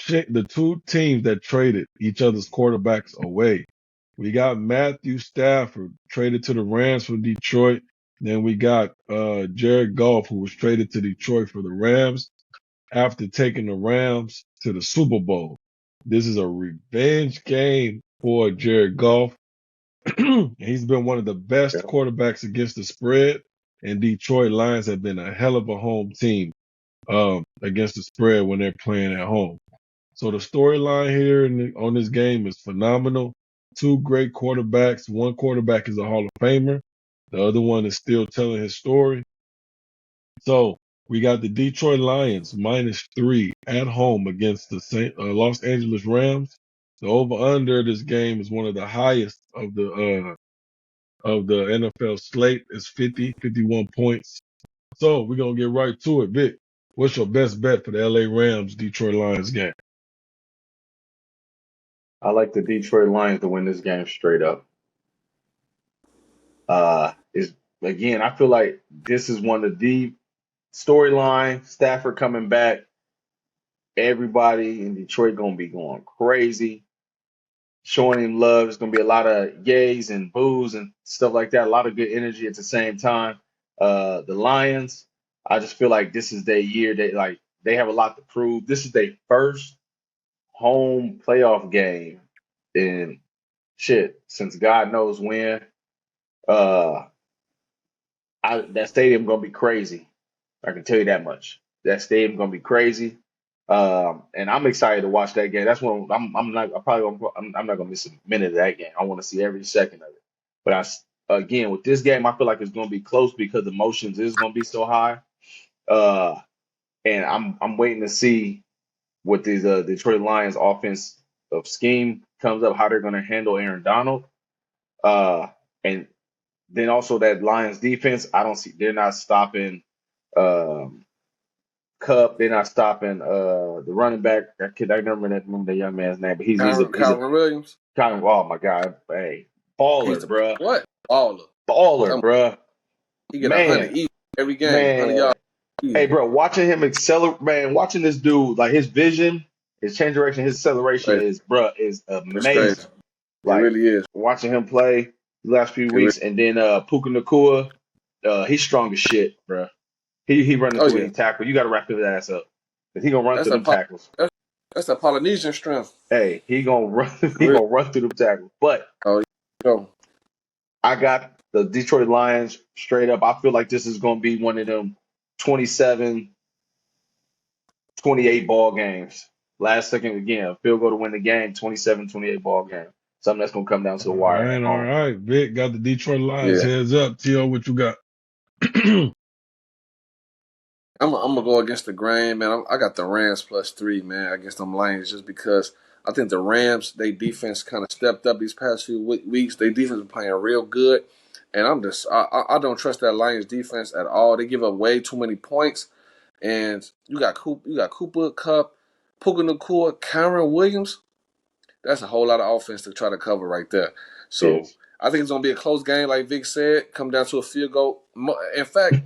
teams that traded each other's quarterbacks away. We got Matthew Stafford traded to the Rams from Detroit. Then we got Jared Goff, who was traded to Detroit for the Rams after taking the Rams to the Super Bowl. This is a revenge game for Jared Goff. He's been one of the best Yeah. quarterbacks against the spread, and Detroit Lions have been a hell of a home team against the spread when they're playing at home. So the storyline here on this game is phenomenal. Two great quarterbacks. One quarterback is a Hall of Famer. The other one is still telling his story. So we got the Detroit Lions -3 at home against the Los Angeles Rams. The over/under this game is one of the highest of the NFL slate. It's 50, 51 points. So we're gonna get right to it. Vic, what's your best bet for the LA Rams Detroit Lions game? I like the Detroit Lions to win this game straight up. Is again, I feel like this is one of the storyline. Stafford coming back. Everybody in Detroit gonna be going crazy, showing him love. There's gonna be a lot of yays and boos and stuff like that. A lot of good energy at the same time. The Lions, I just feel like this is their year. They have a lot to prove. This is their first home playoff game in shit since God knows when. Uh, that stadium gonna be crazy. I can tell you that much. That stadium gonna be crazy. And I'm excited to watch that game. That's when I'm not I probably won't- I'm not gonna miss a minute of that game. I want to see every second of it. But again with this game, I feel like it's gonna be close because the emotions is gonna be so high. Uh, and I'm waiting to see what these Detroit Lions offense of scheme comes up, how they're gonna handle Aaron Donald. And then also that Lions defense, I don't see they're not stopping. Um, Cup. They're not stopping the running back. That kid, I never remember the young man's name, but he's a Kyron Williams. kind of oh my god, hey, He's baller, the bruh, what? Baller. baller, Um, bruh, he get 100 man, easy every game. 100 yards man. Hey, easy. bro, watching him accelerate, man, watching this dude like his vision, his change direction, his acceleration Crazy. is That's crazy. amazing. It Like really is. watching him play the last few It really, weeks, and then Puka Nakua, he's strong as shit, bruh. He running oh through yeah. any tackle. You got to wrap his ass up. 'Cause he gonna run That's through a them tackles. that's, that's a Polynesian strength. Hey, he gonna run. He Really. gonna run through the tackles. But Oh, you know. I got the Detroit Lions straight up. I feel like this is gonna be one of them 27-28 ball games. Last second again, field goal to win the game. 27-28 ball game. Something that's gonna come down to the wire at All home. right. Vic got the Detroit Lions. Yeah. Heads up, T.O., what you got? I'm gonna go against the grain, man. I got the Rams +3, man, against them Lions, just because I think the Rams, they defense kind of stepped up these past few weeks. They defense been playing real good, and I don't trust that Lions defense at all. They give up way too many points, and you got Cooper Cup, Puka Nacua, Kyron Williams. That's a whole lot of offense to try to cover right there. So Yes. I think it's gonna be a close game, like Vic said. Come down to a field goal. In fact,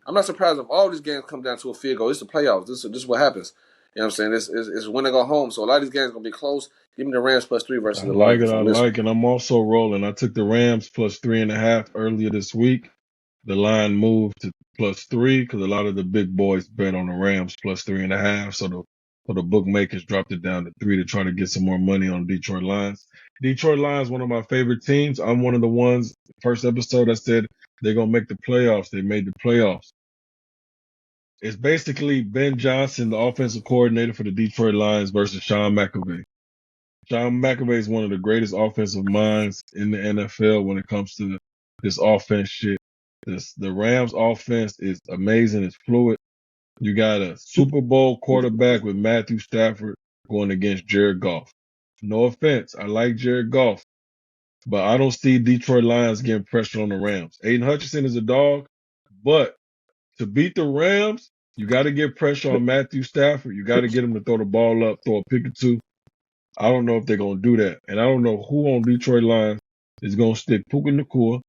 I'm not surprised if all these games come down to a field goal. It's the playoffs. This is what happens. You know what I'm saying? It's win or go home. So a lot of these games are gonna be close. Give me the Rams +3 I versus the like it. Lions I on this one. like it. I'm also rolling. I took the Rams +3.5 earlier this week. The line moved to +3 because a lot of the big boys bet on the Rams +3.5. So the bookmakers dropped it down to 3 to try to get some more money on Detroit Lions. Detroit Lions, one of my favorite teams. I'm one of the ones, first episode, that said they're going to make the playoffs. They made the playoffs. It's basically Ben Johnson, the offensive coordinator for the Detroit Lions, versus Sean McVay. Sean McVay is one of the greatest offensive minds in the NFL when it comes to this offense shit. The Rams offense is amazing. It's fluid. You got a Super Bowl quarterback with Matthew Stafford going against Jared Goff. No offense. I like Jared Goff, but I don't see Detroit Lions getting pressure on the Rams. Aiden Hutchinson is a dog, but to beat the Rams, you got to get pressure on Matthew Stafford. You got to get him to throw the ball up, throw a pick or two. I don't know if they're going to do that. And I don't know who on Detroit Lions is going to stick Puka Nacua,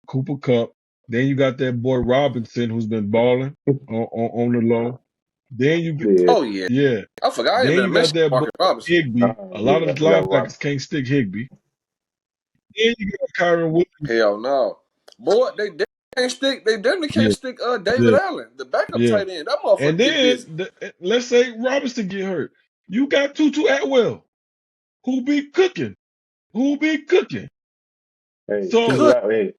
Cooper Cup. Then you got that boy Robinson who's been balling on the low. Then you get, Yeah. Oh yeah, yeah. I forgot. I didn't Then even you got mention that boy Marcus Robinson. Higby. A lot of Yeah. the We got linebackers Robinson. can't stick Higby. Then you got Kyron Williams. Hell no, boy. They definitely can't stick. They definitely Yeah, can't stick. David yeah, Allen, the backup yeah. tight end. That And motherfucker get busy. then let's say Robinson get hurt. You got Tutu Atwell, who be cooking, who be cooking. Hey, So Tutu, Cook hey,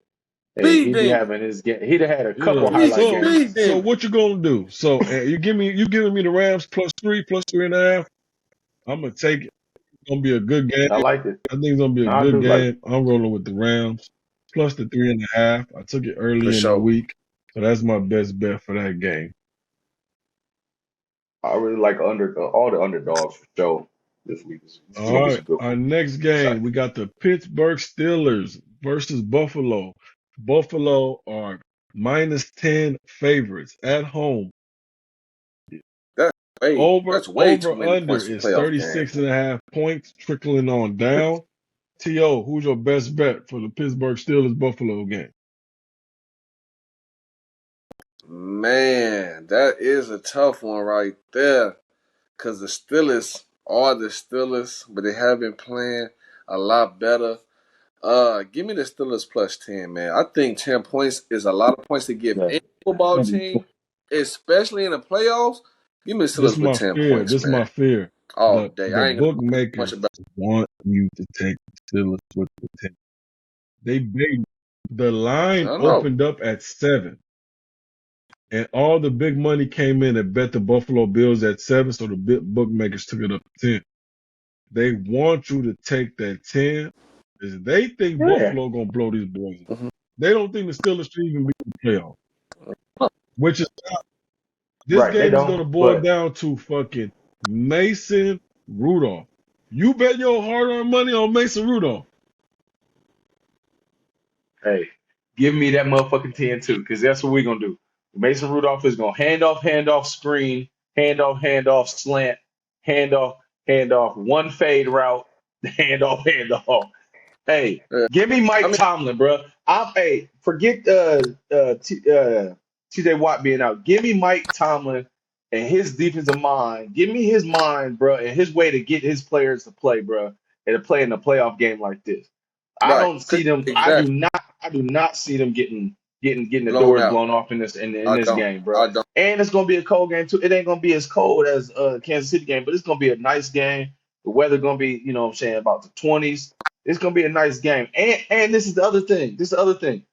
speed he be demon. having his game. He'd have had a couple yeah. highlight So games. Speed so demon. what you gonna do? So you giving me the Rams +3.5. I'm gonna take it. It's gonna be a good game. I like it. I think it's gonna be a No, I good do like it. game. I'm rolling with the Rams plus the 3.5. I took it For early in the sure. week, so that's my best bet for that game. I really like all the underdogs for sure this week. This is All gonna be right, some good our football. next I'm game excited. we got the Pittsburgh Steelers versus Buffalo. Buffalo are -10 favorites at home. That's Over that's way too over many under points for is playoff game. 36.5 points trickling on down. T.O., who's your best bet for the Pittsburgh Steelers Buffalo game? Man, that is a tough one right there. Cause the Steelers are the Steelers, but they have been playing a lot better. Give me the Steelers +10, man. I think 10 points is a lot of points to give Yeah. any football team, especially in the playoffs. Give me the This Steelers is with my 10 fear. points, This is my man. fear. All day. The I ain't gonna say much bookmakers about want you to take the Steelers with the 10. They bait. The it. I line don't know. opened up at 7, and all the big money came in and bet the Buffalo Bills at 7, so the bookmakers took it up to 10. They want you to take that 10 because they think Yeah. Buffalo gonna blow these boys. Mhm. They don't think the Steelers should even be in the playoff. Which is this Right. They game is gonna don't. boil But down to fucking Mason Rudolph. You bet your hard-earned money on Mason Rudolph. hey, give me that motherfucking 10 too, because that's what we're gonna do. Mason Rudolph is gonna hand off screen, hand off slant, hand hand off one fade route, hand off. Hey, Yeah. give me I Mike mean, Tomlin, bro. Forget TJ Watt being out. Give me Mike Tomlin and his defensive mind. Give me his mind, bro, and his way to get his players to play, bro, and to play in a playoff game like this. I right. don't see them. Exactly. I do not see them getting the Blown doors out. blown off in in I this don't. game, bro. I don't. And it's gonna be a cold game too. It ain't gonna be as cold as Kansas City game, but it's gonna be a nice game. The weather gonna be, you know what I'm saying, about the 20s. It's gonna be a nice game. And this is the other thing. This is the other thing.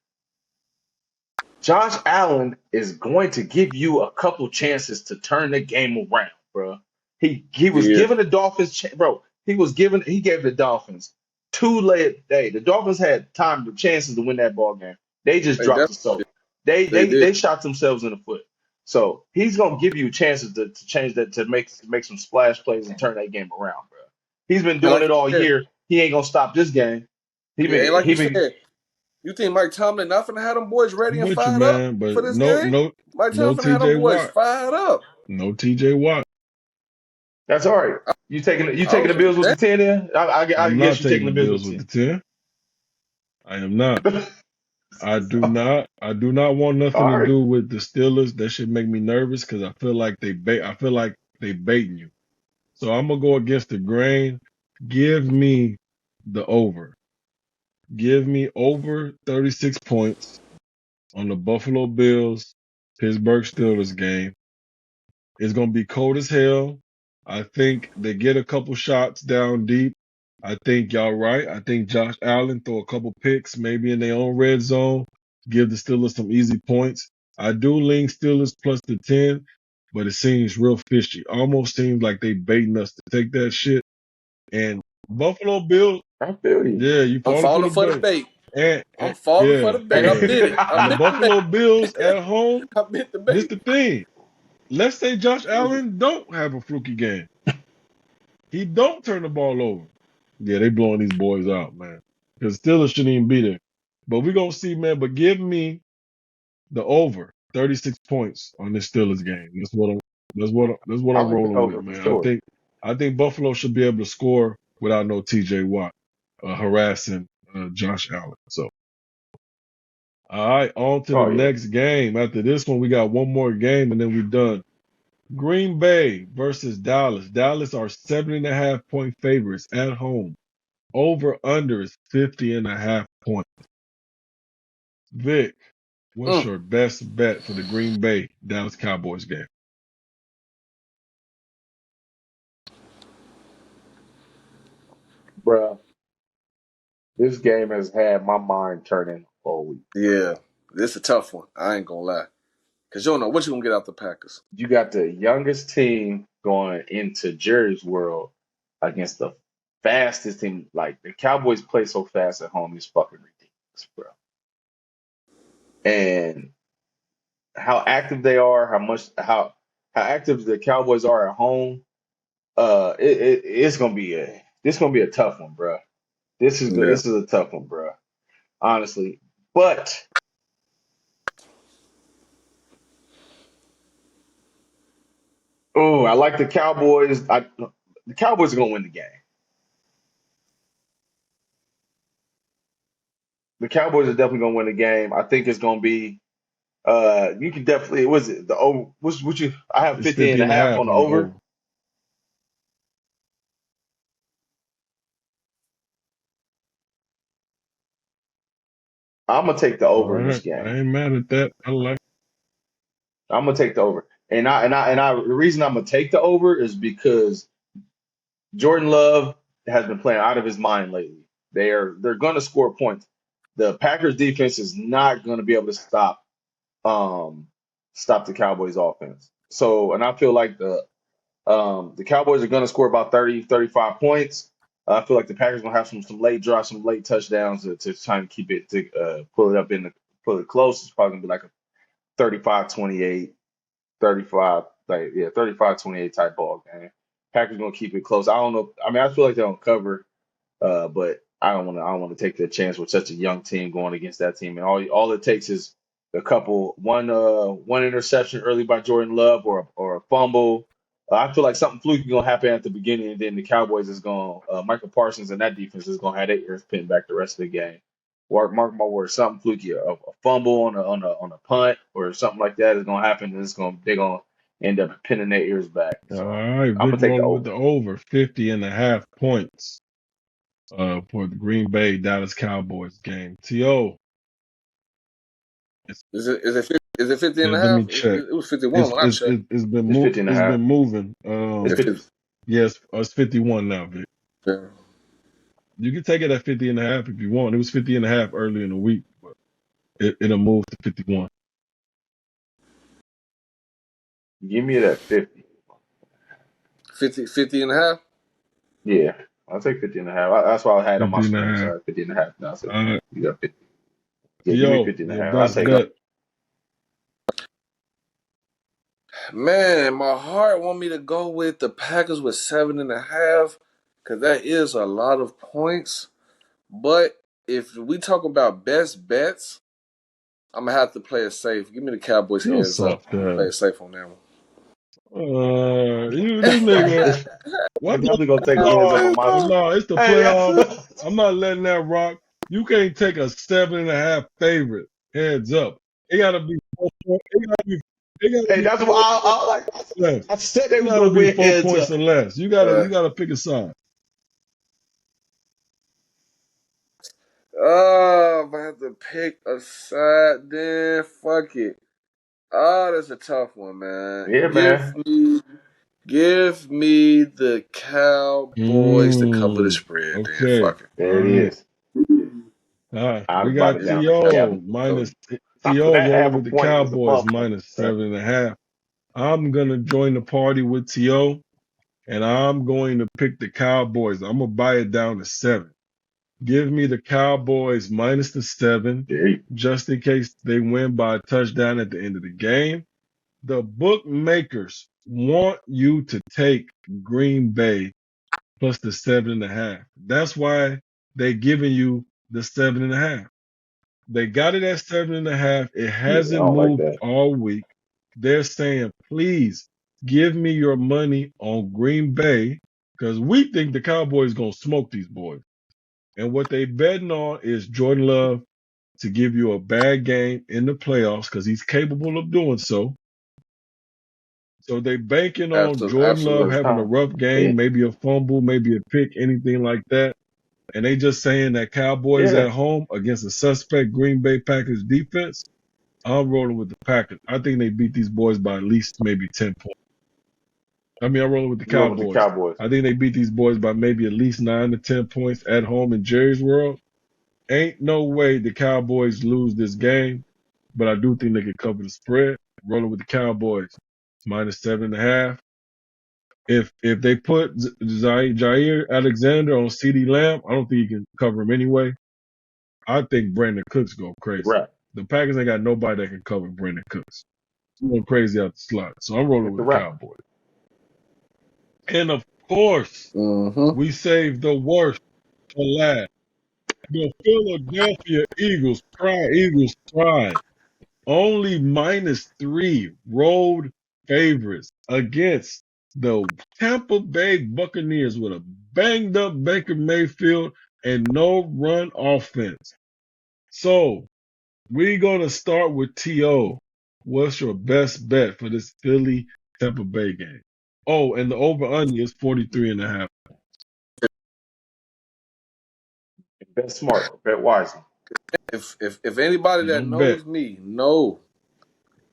Josh Allen is going to give you a couple chances to turn the game around, bro. He was Yeah. giving the Dolphins, bro. He gave the Dolphins two late. Hey, the Dolphins had time to chances to win that ball game. They just They dropped definitely the soap. did. They did. They shot themselves in the foot. So he's gonna give you chances to change that to make some splash plays and turn that game around, bro. He's been And doing like it all you said, year. He ain't gonna stop this game. yeah, and like He you been said, you think Mike Tomlin not finna have them boys ready I'm and with you, fired up man, for but this game? Mike no Tomlin finna have them T.J. boys Watt. fired up. No T.J. Watt. That's all right. I, You I taking was the just Bills with the saying. 10 in? I I'm guess not you're taking taking the the Bills Bills with with the 10. 10. I am not. I do All not. I do not want nothing to right. do with the Steelers. That should make me nervous because I feel like they bait. I feel like they baiting you. So I'm gonna go against the grain. Give me the over. Give me over 36 points on the Buffalo Bills Pittsburgh Steelers game. It's gonna be cold as hell. I think they get a couple shots down deep. I think y'all right. I think Josh Allen throw a couple picks, maybe in their own red zone, give the Steelers some easy points. I do lean Steelers plus the 10, but it seems real fishy. Almost seems like they baiting us to take that shit. And Buffalo Bills, I feel you. yeah, you I'm falling for falling the for the bait. bait. I'm And falling for yeah, the bait. I yeah. bit it. I And the bit the bait. Buffalo Bills at home, I bit the this bait. the thing. Let's say Josh Allen don't have a fluky game. He don't turn the ball over. Yeah, they blowing these boys out, man. Because Steelers shouldn't even be there. But we're gonna see, man. But give me the over 36 points on this Steelers game. That's what I I'm like the rolling with, over for man. sure. I think Buffalo should be able to score without no TJ Watt harassing Josh Allen. So all right, on to the Oh yeah. next game. After this one, we got one more game and then we're done. Green Bay versus Dallas. Dallas are 7.5 point favorites at home. Over under is 50.5 points. Vic, what's Mm. your best bet for the Green Bay Dallas Cowboys game? Bruh, this game has had my mind turning all week, bro. Yeah, this is a tough one. I ain't gonna lie. Cause you don't know what you gonna get out the Packers. You got the youngest team going into Jerry's world against the fastest team. Like the Cowboys play so fast at home, it's fucking ridiculous, bro. And how active they are, how active the Cowboys are at home, it's gonna be a tough one, bro. Yeah. This is a tough one, bro. Honestly, but Oh, I like the Cowboys. The Cowboys are gonna win the game. The Cowboys are definitely gonna win the game. I think it's gonna be you can definitely was it the over what you I have It's 50 50 and a and a half half on the on the over. over. I'm gonna take the All over in this right. I game. ain't mad at that. I like I'm gonna take the over. The reason I'm gonna take the over is because Jordan Love has been playing out of his mind lately. They're gonna score points. The Packers defense is not gonna be able to um stop the Cowboys offense. So and I feel like the Cowboys are gonna score about 30, 35 points. I feel like the Packers gonna have some late drives, some late touchdowns to try and keep it to pull it up in the pull it close. It's probably gonna be like a 35-28. 35, like yeah, 35-28 type ball game. Packers gonna keep it close. I don't know. I mean, I feel like they don't cover, but I don't want to take the chance with such a young team going against that team. And all it takes is one interception early by Jordan Love or a fumble. I feel like something fluky gonna happen at the beginning, and then the Cowboys is gonna Michael Parsons and that defense is gonna have their ears pinned back the rest of the game. Mark my words, something fluky, a fumble on a punt or something like that is gonna happen. And they're gonna end up pinning their ears back. it. All So right. I'm Vic gonna take the rolling with over. the over 50 and a half points for the Green Bay Dallas Cowboys game. T.O. It's, Is it 50 and a let me half? check. It was 51 when I checked. It's 50 and a It's half. been moving. It's Yeah, 50. Yes, it's 51 now, Vic. yeah. You can take it at 50 and a half if you want. It was 50 and a half early in the week, but it'll move to 51. Give me that 50. 50 and a half? Yeah, I'll take 50 and a half. That's why I had on my 50 and a screen. half. So I had 50 and a half now. So All right. you got 50. Yeah, give me T.O., 50 and a your half. I'll best take Go. it. bet. Man, my heart want me to go with the Packers with 7.5, because that is a lot of points. But if we talk about best bets, I'm gonna have to play it safe. Give me the Cowboys You're heads up. soft I'm gonna play ass. it safe on that one. This nigga. They're What the definitely gonna take the heads up on no, my. no, it's the Hey, playoffs. that's, I'm not letting that rock. You can't take a 7.5 favorite heads up. It gotta be 4 points. It gotta hey, be that's what 4 points less. I said they It was gotta gonna be win four heads points up. or less. Uh, You gotta pick a side. oh, if I have to pick a side, then fuck it. Oh, that's a tough one, man. Yeah, man. Give me the Cowboys to cover the Mm, spread. Then okay. fuck it. All There it right. is. All right. I We was about got it Yeah, down to that's T.O. Cowboys. minus So T.O. that rolling half a with the point was Cowboys above point. minus 7.5. I'm gonna join the party with T.O. and I'm going to pick the Cowboys. I'm gonna buy it down to 7. Give me the Cowboys minus the 7, There you just in case they win by a touchdown at the end of the game. The bookmakers want you to take Green Bay plus the 7.5. That's why they're giving you the 7.5. They got it at 7.5. It Yeah, I hasn't don't like moved that. all week. They're saying, please give me your money on Green Bay because we think the Cowboys gonna smoke these boys. And what they betting on is Jordan Love to give you a bad game in the playoffs because he's capable of doing so. So they banking on Jordan Love Absolutely. having a Huh. rough Yeah. game, maybe a fumble, maybe a pick, anything like that. And they just saying that Cowboys Yeah. at home against a suspect Green Bay Packers defense. I'm rolling with the Packers. I think they beat these boys by at least maybe 10 points. I mean, I'm rolling with the You went with the Cowboys. Cowboys. I think they beat these boys by maybe at least 9 to 10 points at home in Jerry's World. Ain't no way the Cowboys lose this game, but I do think they can cover the spread. Rolling with the Cowboys minus 7.5. If they put Jair Alexander on CeeDee Lamb, I don't think he can cover him anyway. I think Brandon Cooks go crazy. Right. The Packers ain't got nobody that can cover Brandon Cooks. He's going crazy out the slot. So I'm rolling It's a with the wrap. Cowboys. And of course, Mm-hmm. we saved the worst for last. The Philadelphia Eagles cry. Only -3 road favorites against The Tampa Bay Buccaneers with a banged up Baker Mayfield and no run offense. So we're going to start with T.O. What's your best bet for this Philly Tampa Bay game? Oh, and the over-under is 43.5. Bet smart, bet wisely. If anybody You that don't bet. knows me know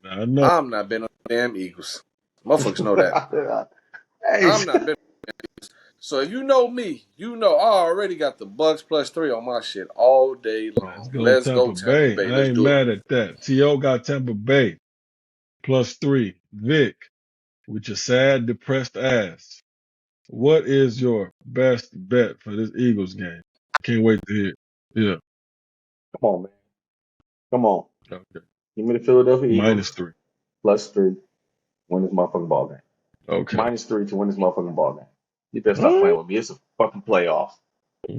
I know. I'm not betting on the damn Eagles. Motherfuckers know that. Hey, I'm not betting. So if you know me, you know I already got the Bucks +3 on my shit all day Let's long. go Let's go Tampa Tampa Bay. Bay. I Let's ain't do it. mad at that. T.O. got Tampa Bay +3. Vic, with your sad, depressed ass. What is your best bet for this Eagles game? Can't wait to hear. Yeah. come on, man. Come on. Okay. Give me the Philadelphia Eagles -3. +3. Win this motherfucking ball game. Okay. -3 to win this motherfucking ball game. You better stop Oh, playing with me. It's a fucking playoffs.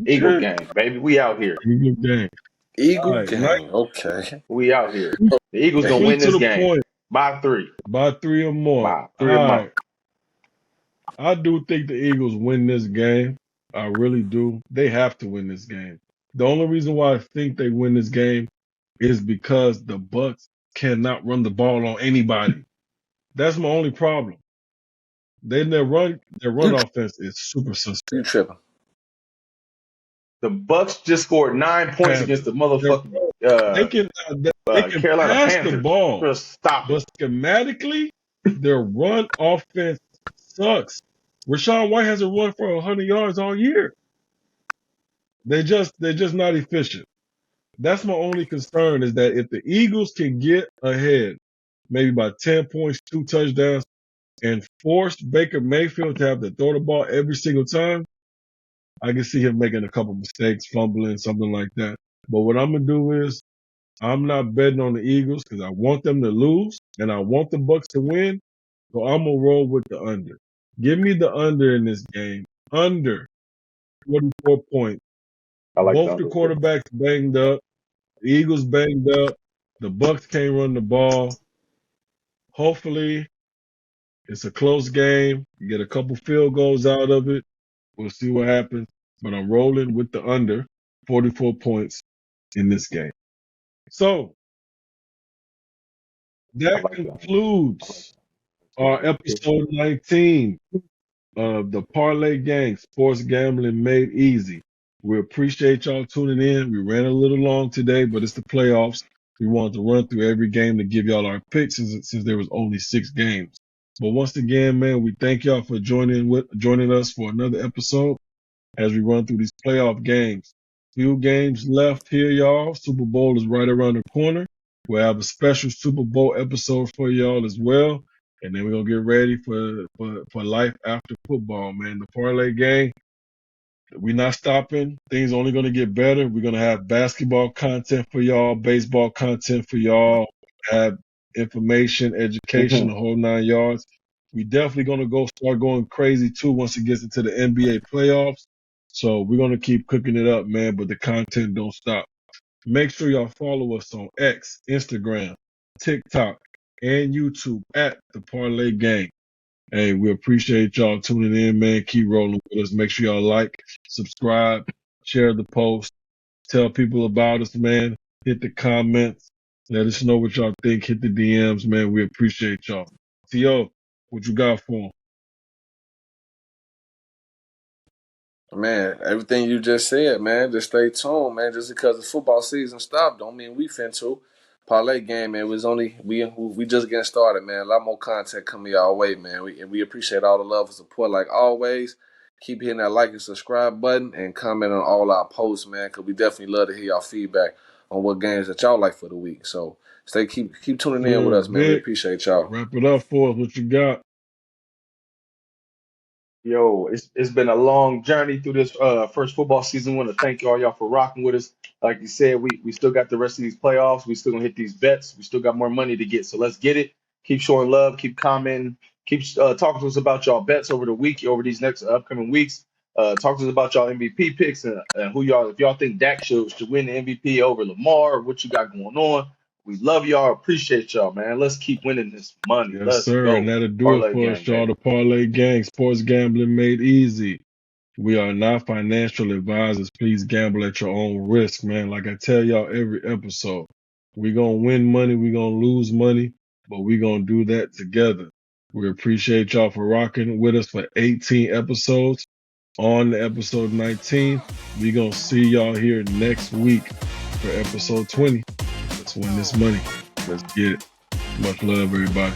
Eagle okay. gang, baby. We out here. Eagles game. All Eagle right. Nice. gang. Okay. We out here. The Eagles gonna Quick win to this the game point. by 3. By 3 or more. By All 3 or more. right. I do think the Eagles win this game. I really do. They have to win this game. The only reason why I think they win this game is because the Bucks cannot run the ball on anybody. That's my only problem. Their run You offense is super you suspect. tripping. The Bucks just scored 9 points Have against the their motherfucking they can Carolina pass the Panthers. ball, Just stop it. but schematically, their run offense sucks. Rashawn White hasn't run for 100 yards all year. They're just not efficient. That's my only concern is that if the Eagles can get ahead, maybe by 10 points, 2 touchdowns, and force Baker Mayfield to have to throw the ball every single time, I can see him making a couple mistakes, fumbling, something like that. But what I'm gonna do is I'm not betting on the Eagles because I want them to lose and I want the Bucks to win. So I'm gonna roll with the under. Give me the under in this game. Under 44 points. I like the Both the under too. quarterbacks banged up. The Eagles banged up. The Bucks can't run the ball. Hopefully, it's a close game. You get a couple field goals out of it. We'll see what happens. But I'm rolling with the under 44 points in this game. So I that like the under. I like concludes our the episode 19 of the Parlay Gang Sports Gambling Made Easy. We appreciate y'all tuning in. We ran a little long today, but it's the playoffs. We wanted to run through every game to give y'all our picks since there was only 6 games. But once again, man, we thank y'all for joining us for another episode as we run through these playoff games. Few games left here, y'all. Super Bowl is right around the corner. We'll have a special Super Bowl episode for y'all as well. And then we're gonna get ready for life after football, man. The parlay game, we're not stopping. Things only gonna get better. We're gonna have basketball content for y'all, baseball content for y'all, have information, education, the under. whole 9 yards. We definitely gonna start going crazy too once it gets into the NBA playoffs. So we're gonna keep cooking it up, man. But the content don't stop. Make sure y'all follow us on X, Instagram, TikTok, and YouTube at the Parlay Gang. Hey, we appreciate y'all tuning in, man. Keep rolling with us. Make sure y'all like, subscribe, share the post, tell people about us, man. Hit the comments. Let us know what y'all think. Hit the DMs, man. We appreciate y'all. T.O., what you got for 'em? Man, everything you just said, man, just stay tuned, man. Just because the football season stopped don't mean we finna. Parlay game, man, was only we just getting started, man. A lot more content coming our way, man. We appreciate all the love and support like always. Keep hitting that like and subscribe button and comment on all our posts, man, because we definitely love to hear y'all feedback on what games that y'all like for the week. So keep tuning in with Sure, us, man. We Vic, appreciate y'all. wrap it up for us. What you got? Yo, it's been a long journey through this first football season. Want to thank y'all for rocking with us. Like you said, we still got the rest of these playoffs. We still gonna hit these bets. We still got more money to get. So let's get it. Keep showing love. Keep commenting. Keep talking to us about y'all bets over the week, over these next upcoming weeks. Talk to us about y'all MVP picks and who y'all if y'all think Dak should win the MVP over Lamar or what you got going on. We love y'all. Appreciate y'all, man. Let's keep winning this money. Yes, Let's sir. And go. that'll do it Parlay for us, gang, y'all. baby. The Parlay Gang, sports gambling made easy. We are not financial advisors. Please gamble at your own risk, man. Like I tell y'all every episode, we going to win money, we going to lose money, but we going to do that together. We appreciate y'all for rocking with us for 18 episodes. On to episode 19, we going to see y'all here next week for episode 20. Let's win this money. Let's get it. Much love, everybody.